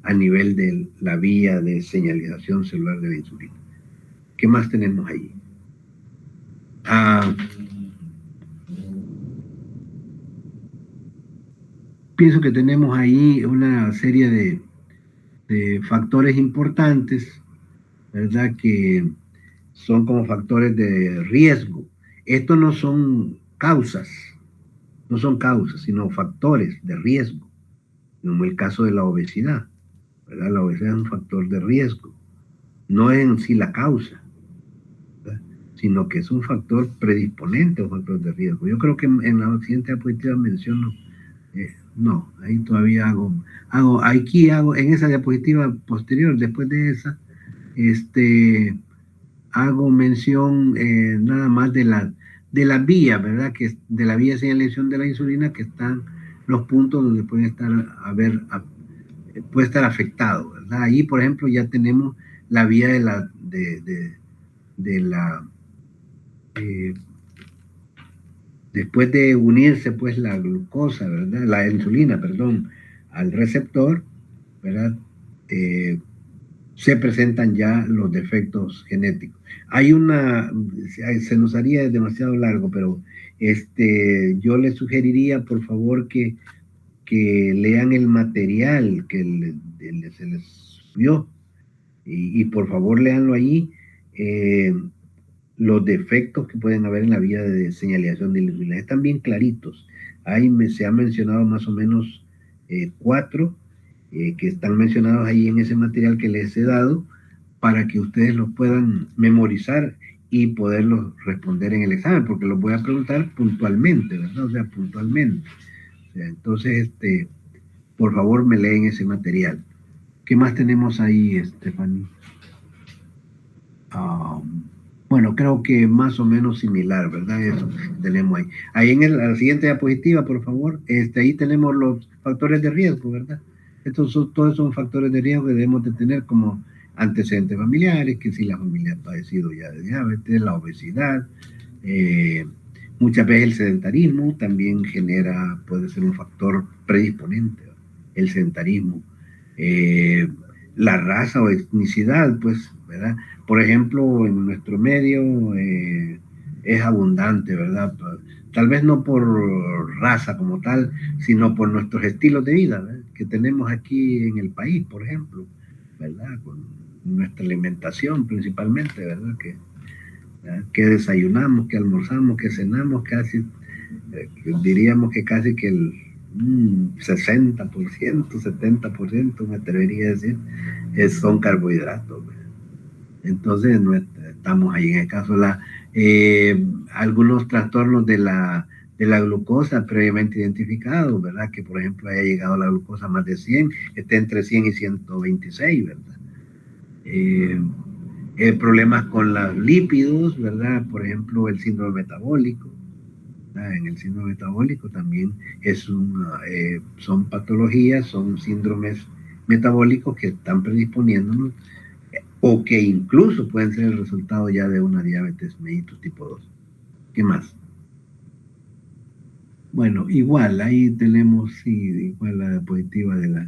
a nivel de la vía de señalización celular de la insulina. ¿Qué más tenemos ahí? Pienso que tenemos ahí una serie de factores importantes, ¿verdad?, que son como factores de riesgo. Estos no son causas, sino factores de riesgo, como el caso de la obesidad, ¿verdad? La obesidad es un factor de riesgo, no es en sí la causa, ¿verdad?, sino que es un factor predisponente, un factor de riesgo. Yo creo que en la siguiente diapositiva menciono, no, ahí todavía en esa diapositiva posterior, después de esa, hago mención nada más de la vía, ¿verdad?, que de la vía de señalización de la insulina, que están los puntos donde puede estar afectado, ¿verdad? Ahí, por ejemplo, ya tenemos la vía después de unirse, pues, la glucosa, ¿verdad?, la insulina, perdón, al receptor, ¿verdad?, se presentan ya los defectos genéticos. Se nos haría demasiado largo, pero yo les sugeriría, por favor, que lean el material que se les subió, y por favor léanlo ahí, los defectos que pueden haber en la vía de señalización de la insulina. Están bien claritos. Ahí se han mencionado más o menos 4 que están mencionados ahí en ese material que les he dado, para que ustedes los puedan memorizar y poderlos responder en el examen, porque los voy a preguntar puntualmente, ¿verdad? O sea, puntualmente. O sea, entonces, por favor, me leen ese material. ¿Qué más tenemos ahí, Fanny? Bueno, creo que más o menos similar, ¿verdad? Eso tenemos ahí. Ahí en la siguiente diapositiva, por favor, ahí tenemos los factores de riesgo, ¿verdad? Todos son factores de riesgo que debemos de tener, como antecedentes familiares, que si la familia ha padecido ya de diabetes, la obesidad, muchas veces el sedentarismo también puede ser un factor predisponente, ¿verdad?, el sedentarismo. La raza o etnicidad, pues, ¿verdad? Por ejemplo, en nuestro medio es abundante, ¿verdad? Tal vez no por raza como tal, sino por nuestros estilos de vida, ¿verdad?, que tenemos aquí en el país, por ejemplo, ¿verdad? Con nuestra alimentación principalmente, ¿verdad? Que desayunamos, que almorzamos, que cenamos, casi, diríamos que casi que el 60%, 70%, me atrevería a decir, son carbohidratos, ¿verdad? Entonces, estamos ahí en el caso de algunos trastornos de la glucosa previamente identificados, ¿verdad? Que, por ejemplo, haya llegado la glucosa a más de 100, esté entre 100 y 126, ¿verdad? Problemas con los lípidos, ¿verdad? Por ejemplo, el síndrome metabólico, ¿verdad? En el síndrome metabólico también son patologías, son síndromes metabólicos que están predisponiéndonos, o que incluso pueden ser el resultado ya de una diabetes mellitus tipo 2. ¿Qué más? Bueno, igual, ahí tenemos, sí, igual la diapositiva de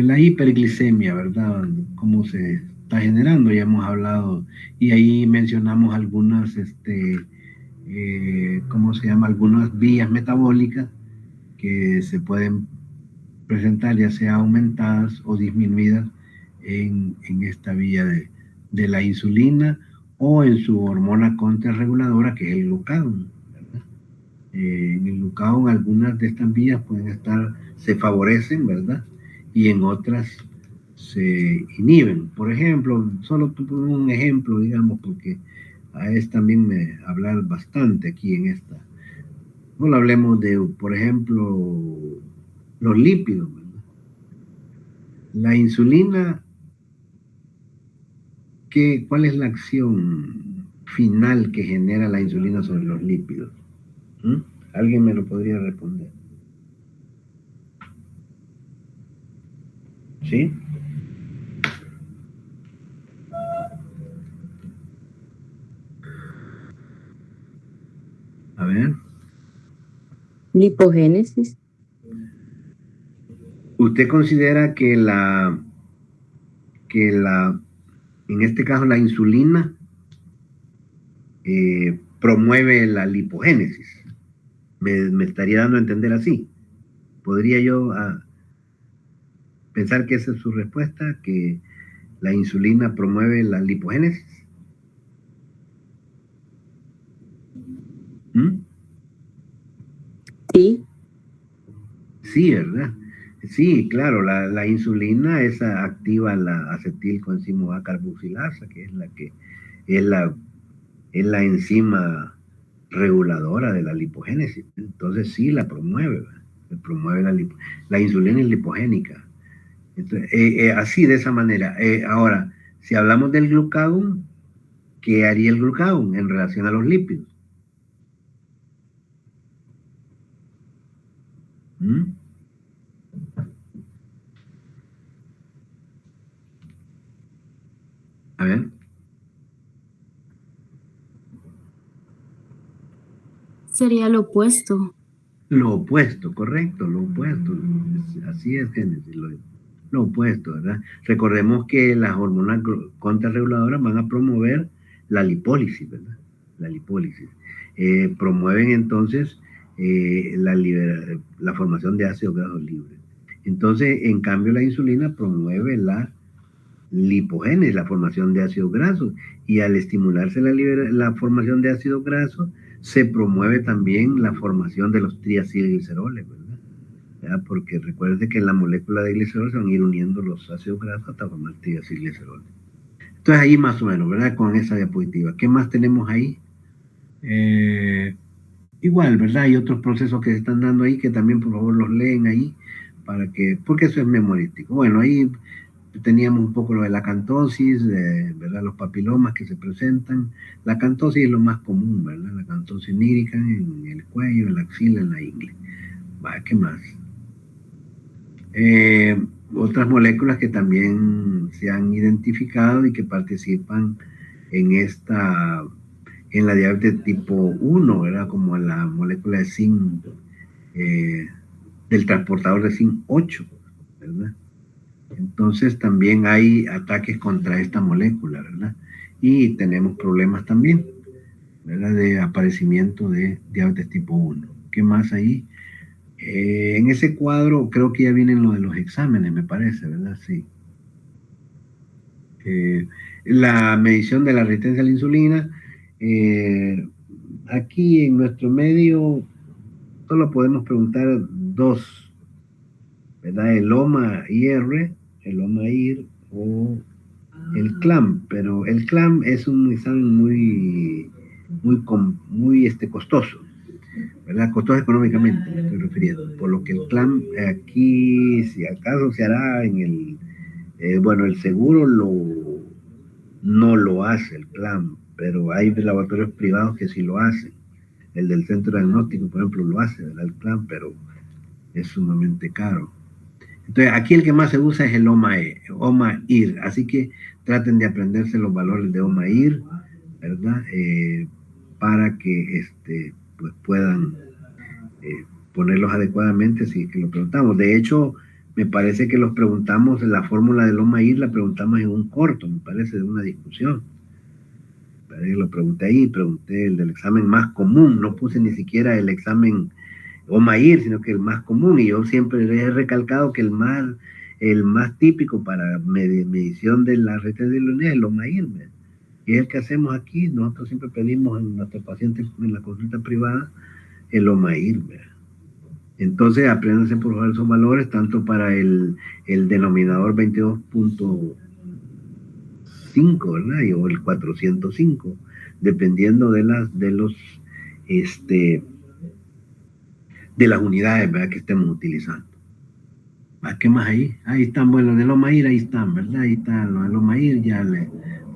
la hiperglicemia, ¿verdad? Cómo se está generando, ya hemos hablado, y ahí mencionamos algunas, ¿cómo se llama? Algunas vías metabólicas que se pueden presentar, ya sea aumentadas o disminuidas en esta vía de la insulina, o en su hormona contrarreguladora, que es el glucagón, ¿verdad? En el glucagón algunas de estas vías se favorecen, ¿verdad? Y en otras se inhiben. Por ejemplo, solo un ejemplo, digamos, porque es también hablar bastante aquí en esta. Bueno, hablemos de, por ejemplo, los lípidos, ¿verdad? La insulina, ¿cuál es la acción final que genera la insulina sobre los lípidos? ¿Alguien me lo podría responder? ¿Sí? A ver. Lipogénesis. ¿Usted considera que en este caso la insulina promueve la lipogénesis? Me estaría dando a entender así. ¿Podría yo pensar que esa es su respuesta, que la insulina promueve la lipogénesis? Sí. Sí, ¿verdad? Sí, claro, la insulina esa activa la acetilcoenzima A carboxilasa, que es la enzima reguladora de la lipogénesis. Entonces sí la promueve, ¿verdad? Promueve la insulina es lipogénica. Entonces, así, de esa manera. Ahora, si hablamos del glucagón, ¿qué haría el glucagón en relación a los lípidos? A ver. Sería lo opuesto. Lo opuesto, correcto, lo opuesto. Así es, Génesis, lo opuesto, ¿verdad? Recordemos que las hormonas contrarreguladoras van a promover la lipólisis, ¿verdad? La lipólisis. Promueven entonces la formación de ácidos grasos libres. Entonces, en cambio, la insulina promueve la lipogénesis, la formación de ácidos grasos, y al estimularse la formación de ácidos grasos, se promueve también la formación de los triacilgliceroles, ¿verdad? ¿Ya? Porque recuerde que en la molécula de glicerol se van a ir uniendo los ácidos grasos hasta formar triacilgliceroles. Entonces ahí más o menos, ¿verdad? Con esa diapositiva. ¿Qué más tenemos ahí? Igual, ¿verdad? Hay otros procesos que se están dando ahí que también por favor los leen ahí, porque eso es memorístico. Bueno, ahí teníamos un poco lo de la acantosis, ¿verdad? Los papilomas que se presentan. La acantosis es lo más común, ¿verdad? La acantosis nigricans en el cuello, en la axila, en la ingle. ¿Qué más? Otras moléculas que también se han identificado y que participan en la diabetes tipo 1, ¿verdad? Como la molécula de zinc, del transportador de zinc 8, ¿verdad? Entonces también hay ataques contra esta molécula, ¿verdad? Y tenemos problemas también, ¿verdad? De aparecimiento de diabetes tipo 1. ¿Qué más ahí? En ese cuadro creo que ya vienen lo de los exámenes, me parece, ¿verdad? Sí. La medición de la resistencia a la insulina. Aquí en nuestro medio solo podemos preguntar dos, ¿verdad? El OMA-IR, el OMA-IR o el CLAM, pero el CLAM es un examen muy costoso, ¿verdad? Costoso económicamente, me estoy refiriendo, por lo que el CLAM aquí, si acaso se hará en el seguro no lo hace el CLAM, pero hay laboratorios privados que sí lo hacen. El del centro diagnóstico, por ejemplo, lo hace, ¿verdad? El CLAM, pero es sumamente caro. Entonces, aquí el que más se usa es el OMA-IR, así que traten de aprenderse los valores de OMA-IR, ¿verdad? Para que pues puedan ponerlos adecuadamente si es que lo preguntamos. De hecho, me parece que los preguntamos, la fórmula del OMA-IR la preguntamos en un corto, me parece, de una discusión. Lo pregunté ahí, pregunté el del examen más común, no puse ni siquiera el examen OMA-IR, sino que el más común, y yo siempre les he recalcado que el más típico para medición de la resistencia a la insulina es el OMA-IR, Y es el que hacemos aquí. Nosotros siempre pedimos en nuestros pacientes en la consulta privada el OMAIR, ¿verdad? Entonces, apréndanse por favor esos valores, tanto para el denominador 22.5, ¿verdad? O el 405, dependiendo de las unidades, ¿verdad?, que estemos utilizando. ¿Qué más ahí? Ahí están, bueno, de OMAIR, ahí están, ¿verdad? Ahí está lo del OMAIR,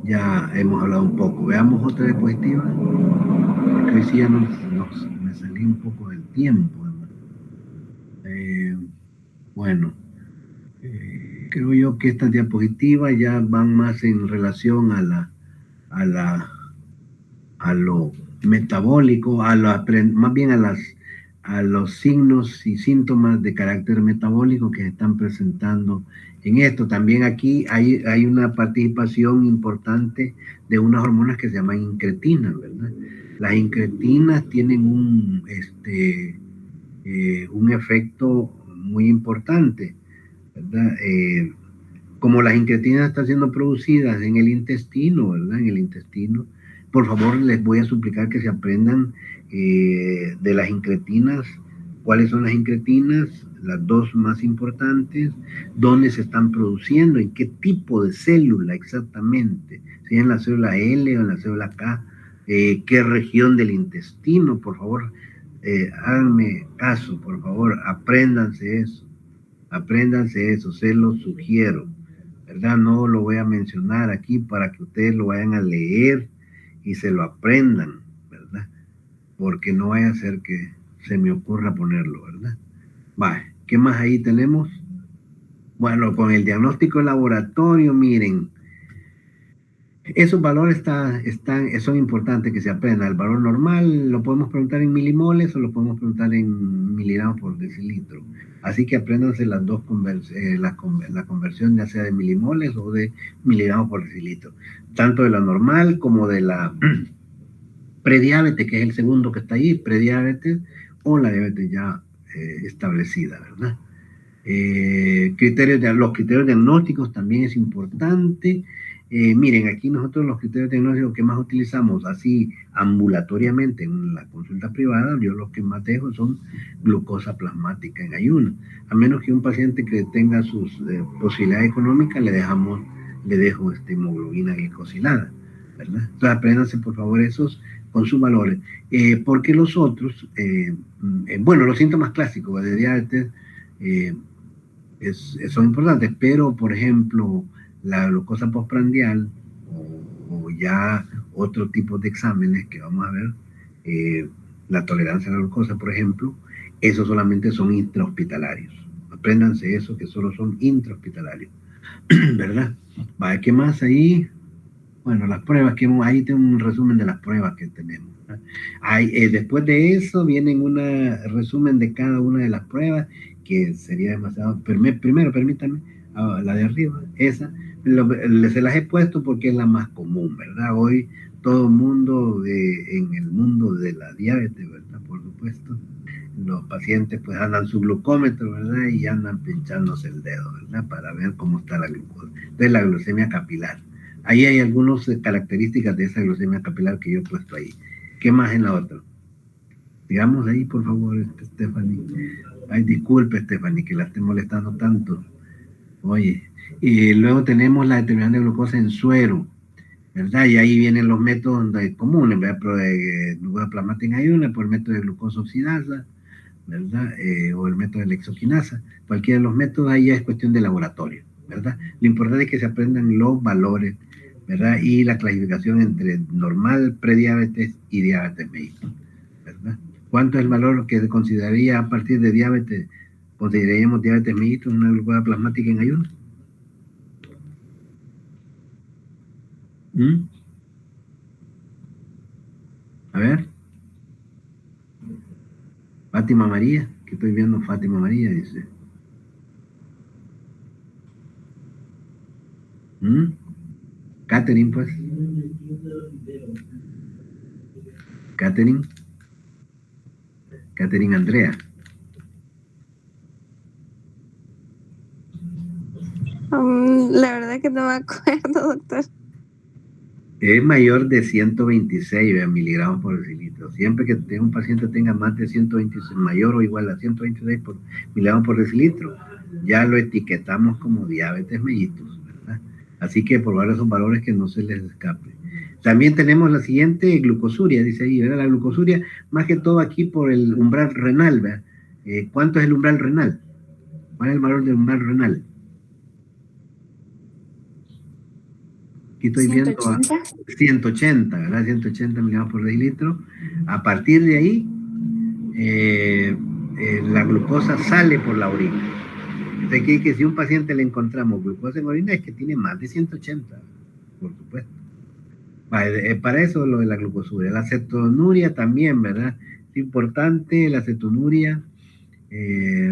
ya hemos hablado un poco. Veamos otra diapositiva, porque hoy sí ya me salí un poco del tiempo, ¿verdad? Bueno, creo yo que estas diapositivas ya van más en relación a lo metabólico, más bien a los signos y síntomas de carácter metabólico que se están presentando en esto. También aquí hay una participación importante de unas hormonas que se llaman incretinas, ¿verdad? Las incretinas tienen un efecto muy importante, ¿verdad? Como las incretinas están siendo producidas en el intestino, ¿verdad? En el intestino, por favor, les voy a suplicar que se aprendan de las incretinas, cuáles son las incretinas, las dos más importantes, dónde se están produciendo, en qué tipo de célula exactamente, si es en la célula L o en la célula K, qué región del intestino, por favor, háganme caso, por favor, apréndanse eso, se los sugiero, ¿verdad? No lo voy a mencionar aquí para que ustedes lo vayan a leer y se lo aprendan, ¿verdad? Porque no vaya a ser que se me ocurra ponerlo, ¿verdad? Vale, ¿qué más ahí tenemos? Bueno, con el diagnóstico de laboratorio, miren, esos valores son importantes que se aprendan. El valor normal lo podemos preguntar en milimoles o lo podemos preguntar en miligramos por decilitro. Así que apréndanse las dos la conversión, ya sea de milimoles o de miligramos por decilitro. Tanto de la normal como de la prediabetes, que es el segundo que está ahí, prediabetes, o la diabetes ya establecida, ¿verdad? Los criterios diagnósticos también es importante. Miren, aquí nosotros los criterios diagnósticos que más utilizamos así ambulatoriamente en la consulta privada, yo lo que más dejo son glucosa plasmática en ayuno. A menos que un paciente que tenga sus posibilidades económicas, le dejo hemoglobina glicosilada, ¿verdad? Entonces apréndanse por favor esos con sus valores. Porque los otros, bueno, los síntomas clásicos de diabetes son importantes, pero por ejemplo la glucosa postprandial o ya otro tipo de exámenes que vamos a ver, la tolerancia a la glucosa, por ejemplo, esos solamente son intrahospitalarios. Apréndanse eso, que solo son intrahospitalarios, ¿verdad? Vale, ¿qué más ahí? Bueno, las pruebas, ahí tengo un resumen de las pruebas que tenemos. Después de eso vienen un resumen de cada una de las pruebas, que sería demasiado. Primero, permítanme, la de arriba, esa, se las he puesto porque es la más común, ¿verdad? Hoy todo el mundo en el mundo de la diabetes, ¿verdad? Por supuesto, los pacientes pues andan su glucómetro, ¿verdad? Y andan pinchándose el dedo, ¿verdad? Para ver cómo está la glucosa. Entonces, la glucemia capilar. Ahí hay algunas características de esa glucemia capilar que yo he puesto ahí. ¿Qué más en la otra? Digamos ahí, por favor, Stephanie. Ay, disculpe, Stephanie, que la esté molestando tanto. Oye, y luego tenemos la determinación de glucosa en suero, ¿verdad? Y ahí vienen los métodos comunes, ¿verdad? Glucosa plasmática en ayuno, por el método de glucosa oxidasa, ¿verdad? O el método de la hexoquinasa. Cualquiera de los métodos ahí ya es cuestión de laboratorio, ¿verdad? Lo importante es que se aprendan los valores, ¿verdad? Y la clasificación entre normal, prediabetes y diabetes mellitus, ¿verdad? ¿Cuánto es el valor que consideraría a partir de diabetes? ¿Consideraríamos diabetes mellitus una glucosa plasmática en ayuno? A ver. Fátima María, que estoy viendo Fátima María, dice. Catherine, pues. Catherine Andrea. La verdad que no me acuerdo, doctor. Es mayor de 126 miligramos por decilitro. Siempre que un paciente tenga más de 126, mayor o igual a 126 miligramos por decilitro, ya lo etiquetamos como diabetes mellitus, ¿verdad? Así que por esos valores que no se les escape. También tenemos la siguiente, glucosuria, dice ahí, ¿verdad? La glucosuria, más que todo aquí por el umbral renal, ¿verdad? ¿Cuánto es el umbral renal? ¿Cuál es el valor del umbral renal? Aquí estoy viendo a 180, ¿verdad? 180 miligramos por decilitro. A partir de ahí, la glucosa sale por la orina. Entonces, que si a un paciente le encontramos glucosa en orina, es que tiene más de 180, por supuesto. Para eso lo de la glucosuria. La cetonuria también, ¿verdad? Es importante la cetonuria,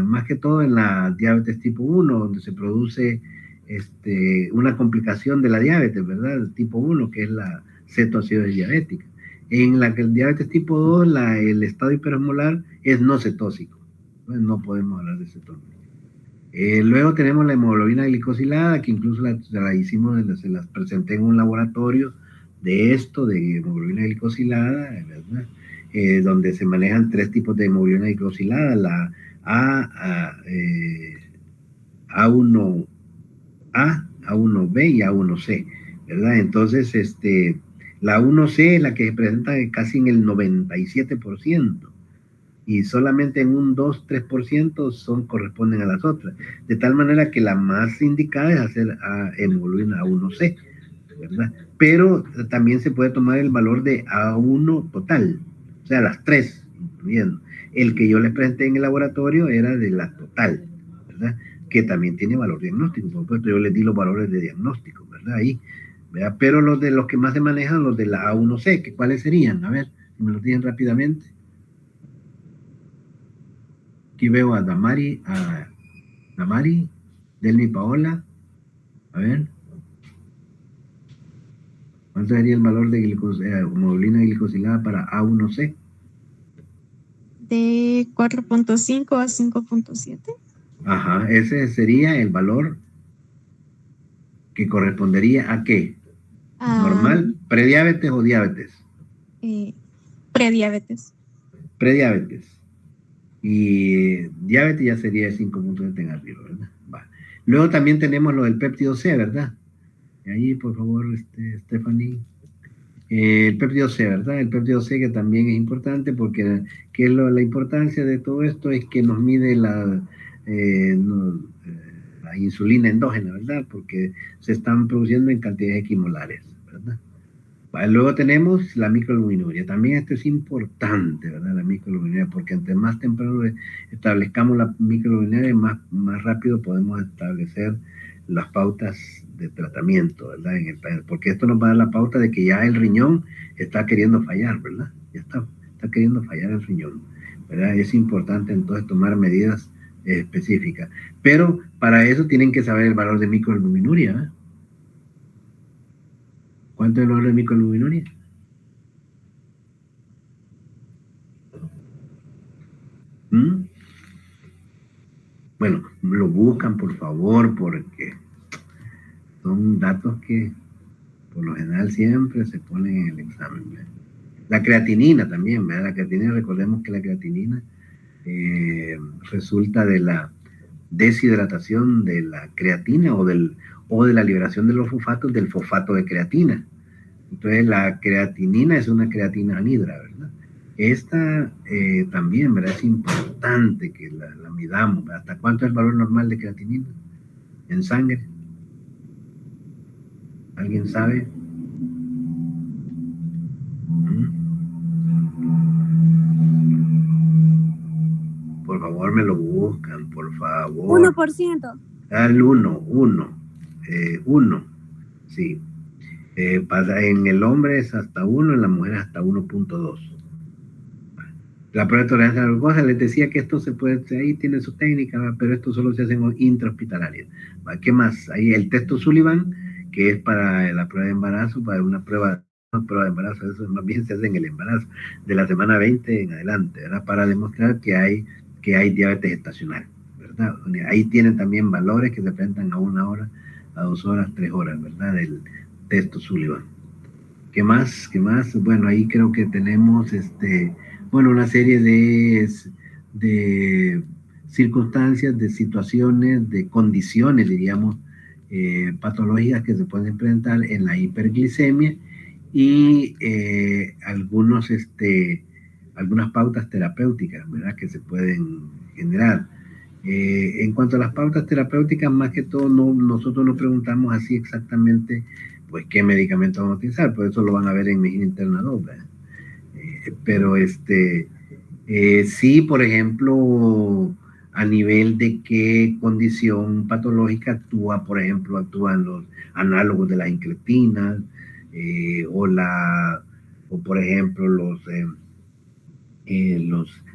más que todo en la diabetes tipo 1, donde se produce una complicación de la diabetes, ¿verdad? Tipo 1, que es la cetoacidosis diabética. En la diabetes tipo 2, el estado hiperosmolar es no cetósico. Entonces no podemos hablar de cetonuria. Luego tenemos la hemoglobina glicosilada, que incluso la hicimos, se las presenté en un laboratorio de hemoglobina glicosilada, ¿verdad? Donde se manejan 3 tipos de hemoglobina glicosilada, la A1A, A1B y A1C, ¿verdad? Entonces, la 1C es la que se presenta casi en el 97%, y solamente en un 2-3% corresponden a las otras, de tal manera que la más indicada es hacer hemoglobina A1C, ¿verdad? Pero también se puede tomar el valor de A1 total, o sea, las 3, incluyendo. El que yo les presenté en el laboratorio era de la total, ¿verdad? Que también tiene valor diagnóstico, por supuesto, yo les di los valores de diagnóstico, ¿verdad? Ahí, ¿verdad? Pero los que más se manejan, los de la A1C, que ¿cuáles serían? A ver, si me los dicen rápidamente. Aquí veo a Damari, Delmi Paola, a ver. ¿Cuánto sería el valor de hemoglobina glicosilada para A1C? De 4.5 a 5.7. Ajá, ese sería el valor que correspondería a ¿qué? ¿Normal? ¿Prediabetes o diabetes? Prediabetes. Prediabetes. Y diabetes ya sería de 5 puntos en arriba, ¿verdad? Va. Luego también tenemos lo del péptido C, ¿verdad? Ahí, por favor, Stephanie. El péptido C, ¿verdad? El péptido C, que también es importante porque la importancia de todo esto es que nos mide la insulina endógena, ¿verdad? Porque se están produciendo en cantidades equimolares, ¿verdad? Luego tenemos la microalbuminuria. También esto es importante, ¿verdad? La microalbuminuria, porque entre más temprano establezcamos la microalbuminuria, más rápido podemos establecer las pautas de tratamiento, ¿verdad? Porque esto nos va a dar la pauta de que ya el riñón está queriendo fallar, ¿verdad? Ya está queriendo fallar el riñón, ¿verdad? Es importante entonces tomar medidas específicas. Pero para eso tienen que saber el valor de microalbuminuria, ¿verdad? ¿Cuánto es el valor de microalbuminuria? Bueno, lo buscan por favor, porque son datos que por lo general siempre se ponen en el examen, ¿verdad? La creatinina también, ¿verdad? La creatinina, recordemos que la creatinina resulta de la deshidratación de la creatina o de la liberación de los fosfatos del fosfato de creatina. Entonces la creatinina es una creatina anhidra, ¿verdad? Esta también, ¿verdad? Es importante que la midamos. ¿Hasta cuánto es el valor normal de creatinina en sangre? ¿Alguien sabe? Por favor, me lo buscan, por favor. 1%. Al 1, sí. Pasa, en el hombre es hasta 1, en la mujer hasta 1.2. La prueba de tolerancia a la glucosa, les decía que esto se puede, ahí tiene su técnica, ¿verdad? Pero esto solo se hace en intrahospitalaria. ¿Qué más? Ahí el testo Sullivan, que es para la prueba de embarazo, para una prueba de embarazo, eso más bien se hace en el embarazo, de la semana 20 en adelante, ¿verdad? Para demostrar que hay diabetes gestacional, ¿verdad? Ahí tienen también valores que se enfrentan a 1 hora, a 2 horas, 3 horas, ¿verdad? Del testo Sullivan. ¿Qué más? ¿Qué más? Bueno, ahí creo que tenemos bueno, una serie de circunstancias, de situaciones, de condiciones, diríamos, patológicas que se pueden presentar en la hiperglicemia y algunas pautas terapéuticas, ¿verdad? Que se pueden generar. En cuanto a las pautas terapéuticas, más que todo, nosotros no preguntamos así exactamente, pues, qué medicamento vamos a utilizar, por eso lo van a ver en Medicina Interna 2, ¿verdad? Pero sí, por ejemplo, a nivel de qué condición patológica actúa, por ejemplo, actúan los análogos de las incretinas, o por ejemplo los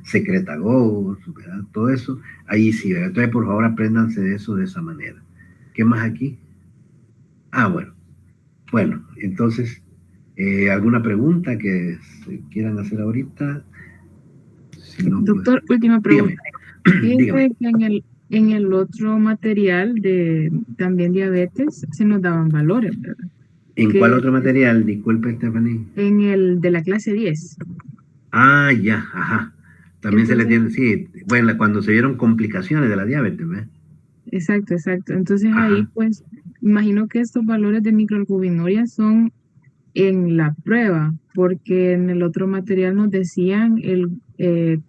secretagogos, ¿verdad? Todo eso, ahí sí, ¿verdad? Entonces, por favor, apréndanse de eso de esa manera. ¿Qué más aquí? Ah, bueno, entonces, ¿alguna pregunta que se quieran hacer ahorita? Si no, pues, Doctor, última pregunta. dígame, dígame. Fíjese que en el otro material de también diabetes se nos daban valores, ¿verdad? ¿En Que cuál otro material? Disculpe, Stephanie. en el de la clase 10. Ah, ya, ajá. También se le Entonces, tiene, sí, bueno, cuando se vieron complicaciones de la diabetes, ¿ves? exacto, exacto. Entonces ahí Ajá. pues imagino que estos valores de microalbuminuria son en la prueba, porque en el otro material nos decían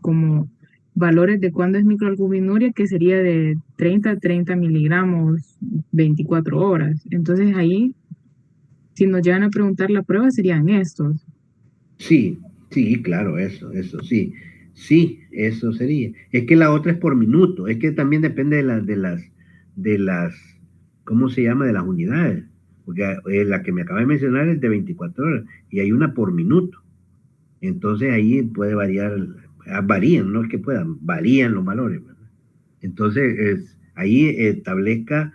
como valores de cuándo es microalbuminuria, que sería de 30 a 30 miligramos 24 horas. Entonces ahí, si nos llegan a preguntar la prueba, serían estos. Sí, sí, claro, eso, sí. Sí, eso sería. Es que la otra es por minuto, es que también depende de las, ¿cómo se llama? De las unidades. Porque la que me acaba de mencionar es de 24 horas y hay una por minuto. Entonces ahí puede variar, varían, no es que puedan, varían los valores, ¿verdad? Entonces, ahí establezca,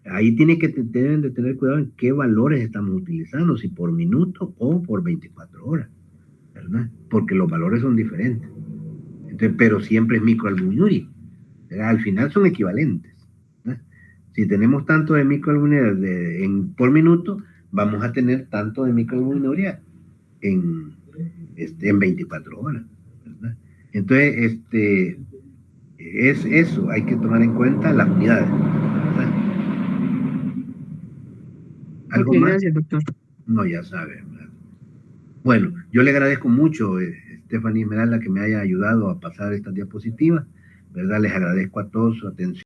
ahí tiene que deben de tener cuidado en qué valores estamos utilizando, si por minuto o por 24 horas, ¿verdad? Porque los valores son diferentes. Entonces, pero siempre es microalbuminuria, ¿verdad? Al final son equivalentes, ¿verdad? Si tenemos tanto de microalbuminuria por minuto, vamos a tener tanto de microalbuminuria en, en 24 horas, ¿verdad? Entonces, es eso, hay que tomar en cuenta las unidades, ¿verdad? Ok, ¿Algo más? gracias, doctor. No, ya sabe, ¿verdad? Bueno, yo le agradezco mucho, Stephanie Esmeralda, que me haya ayudado a pasar estas diapositivas, ¿verdad? Les agradezco a todos su atención.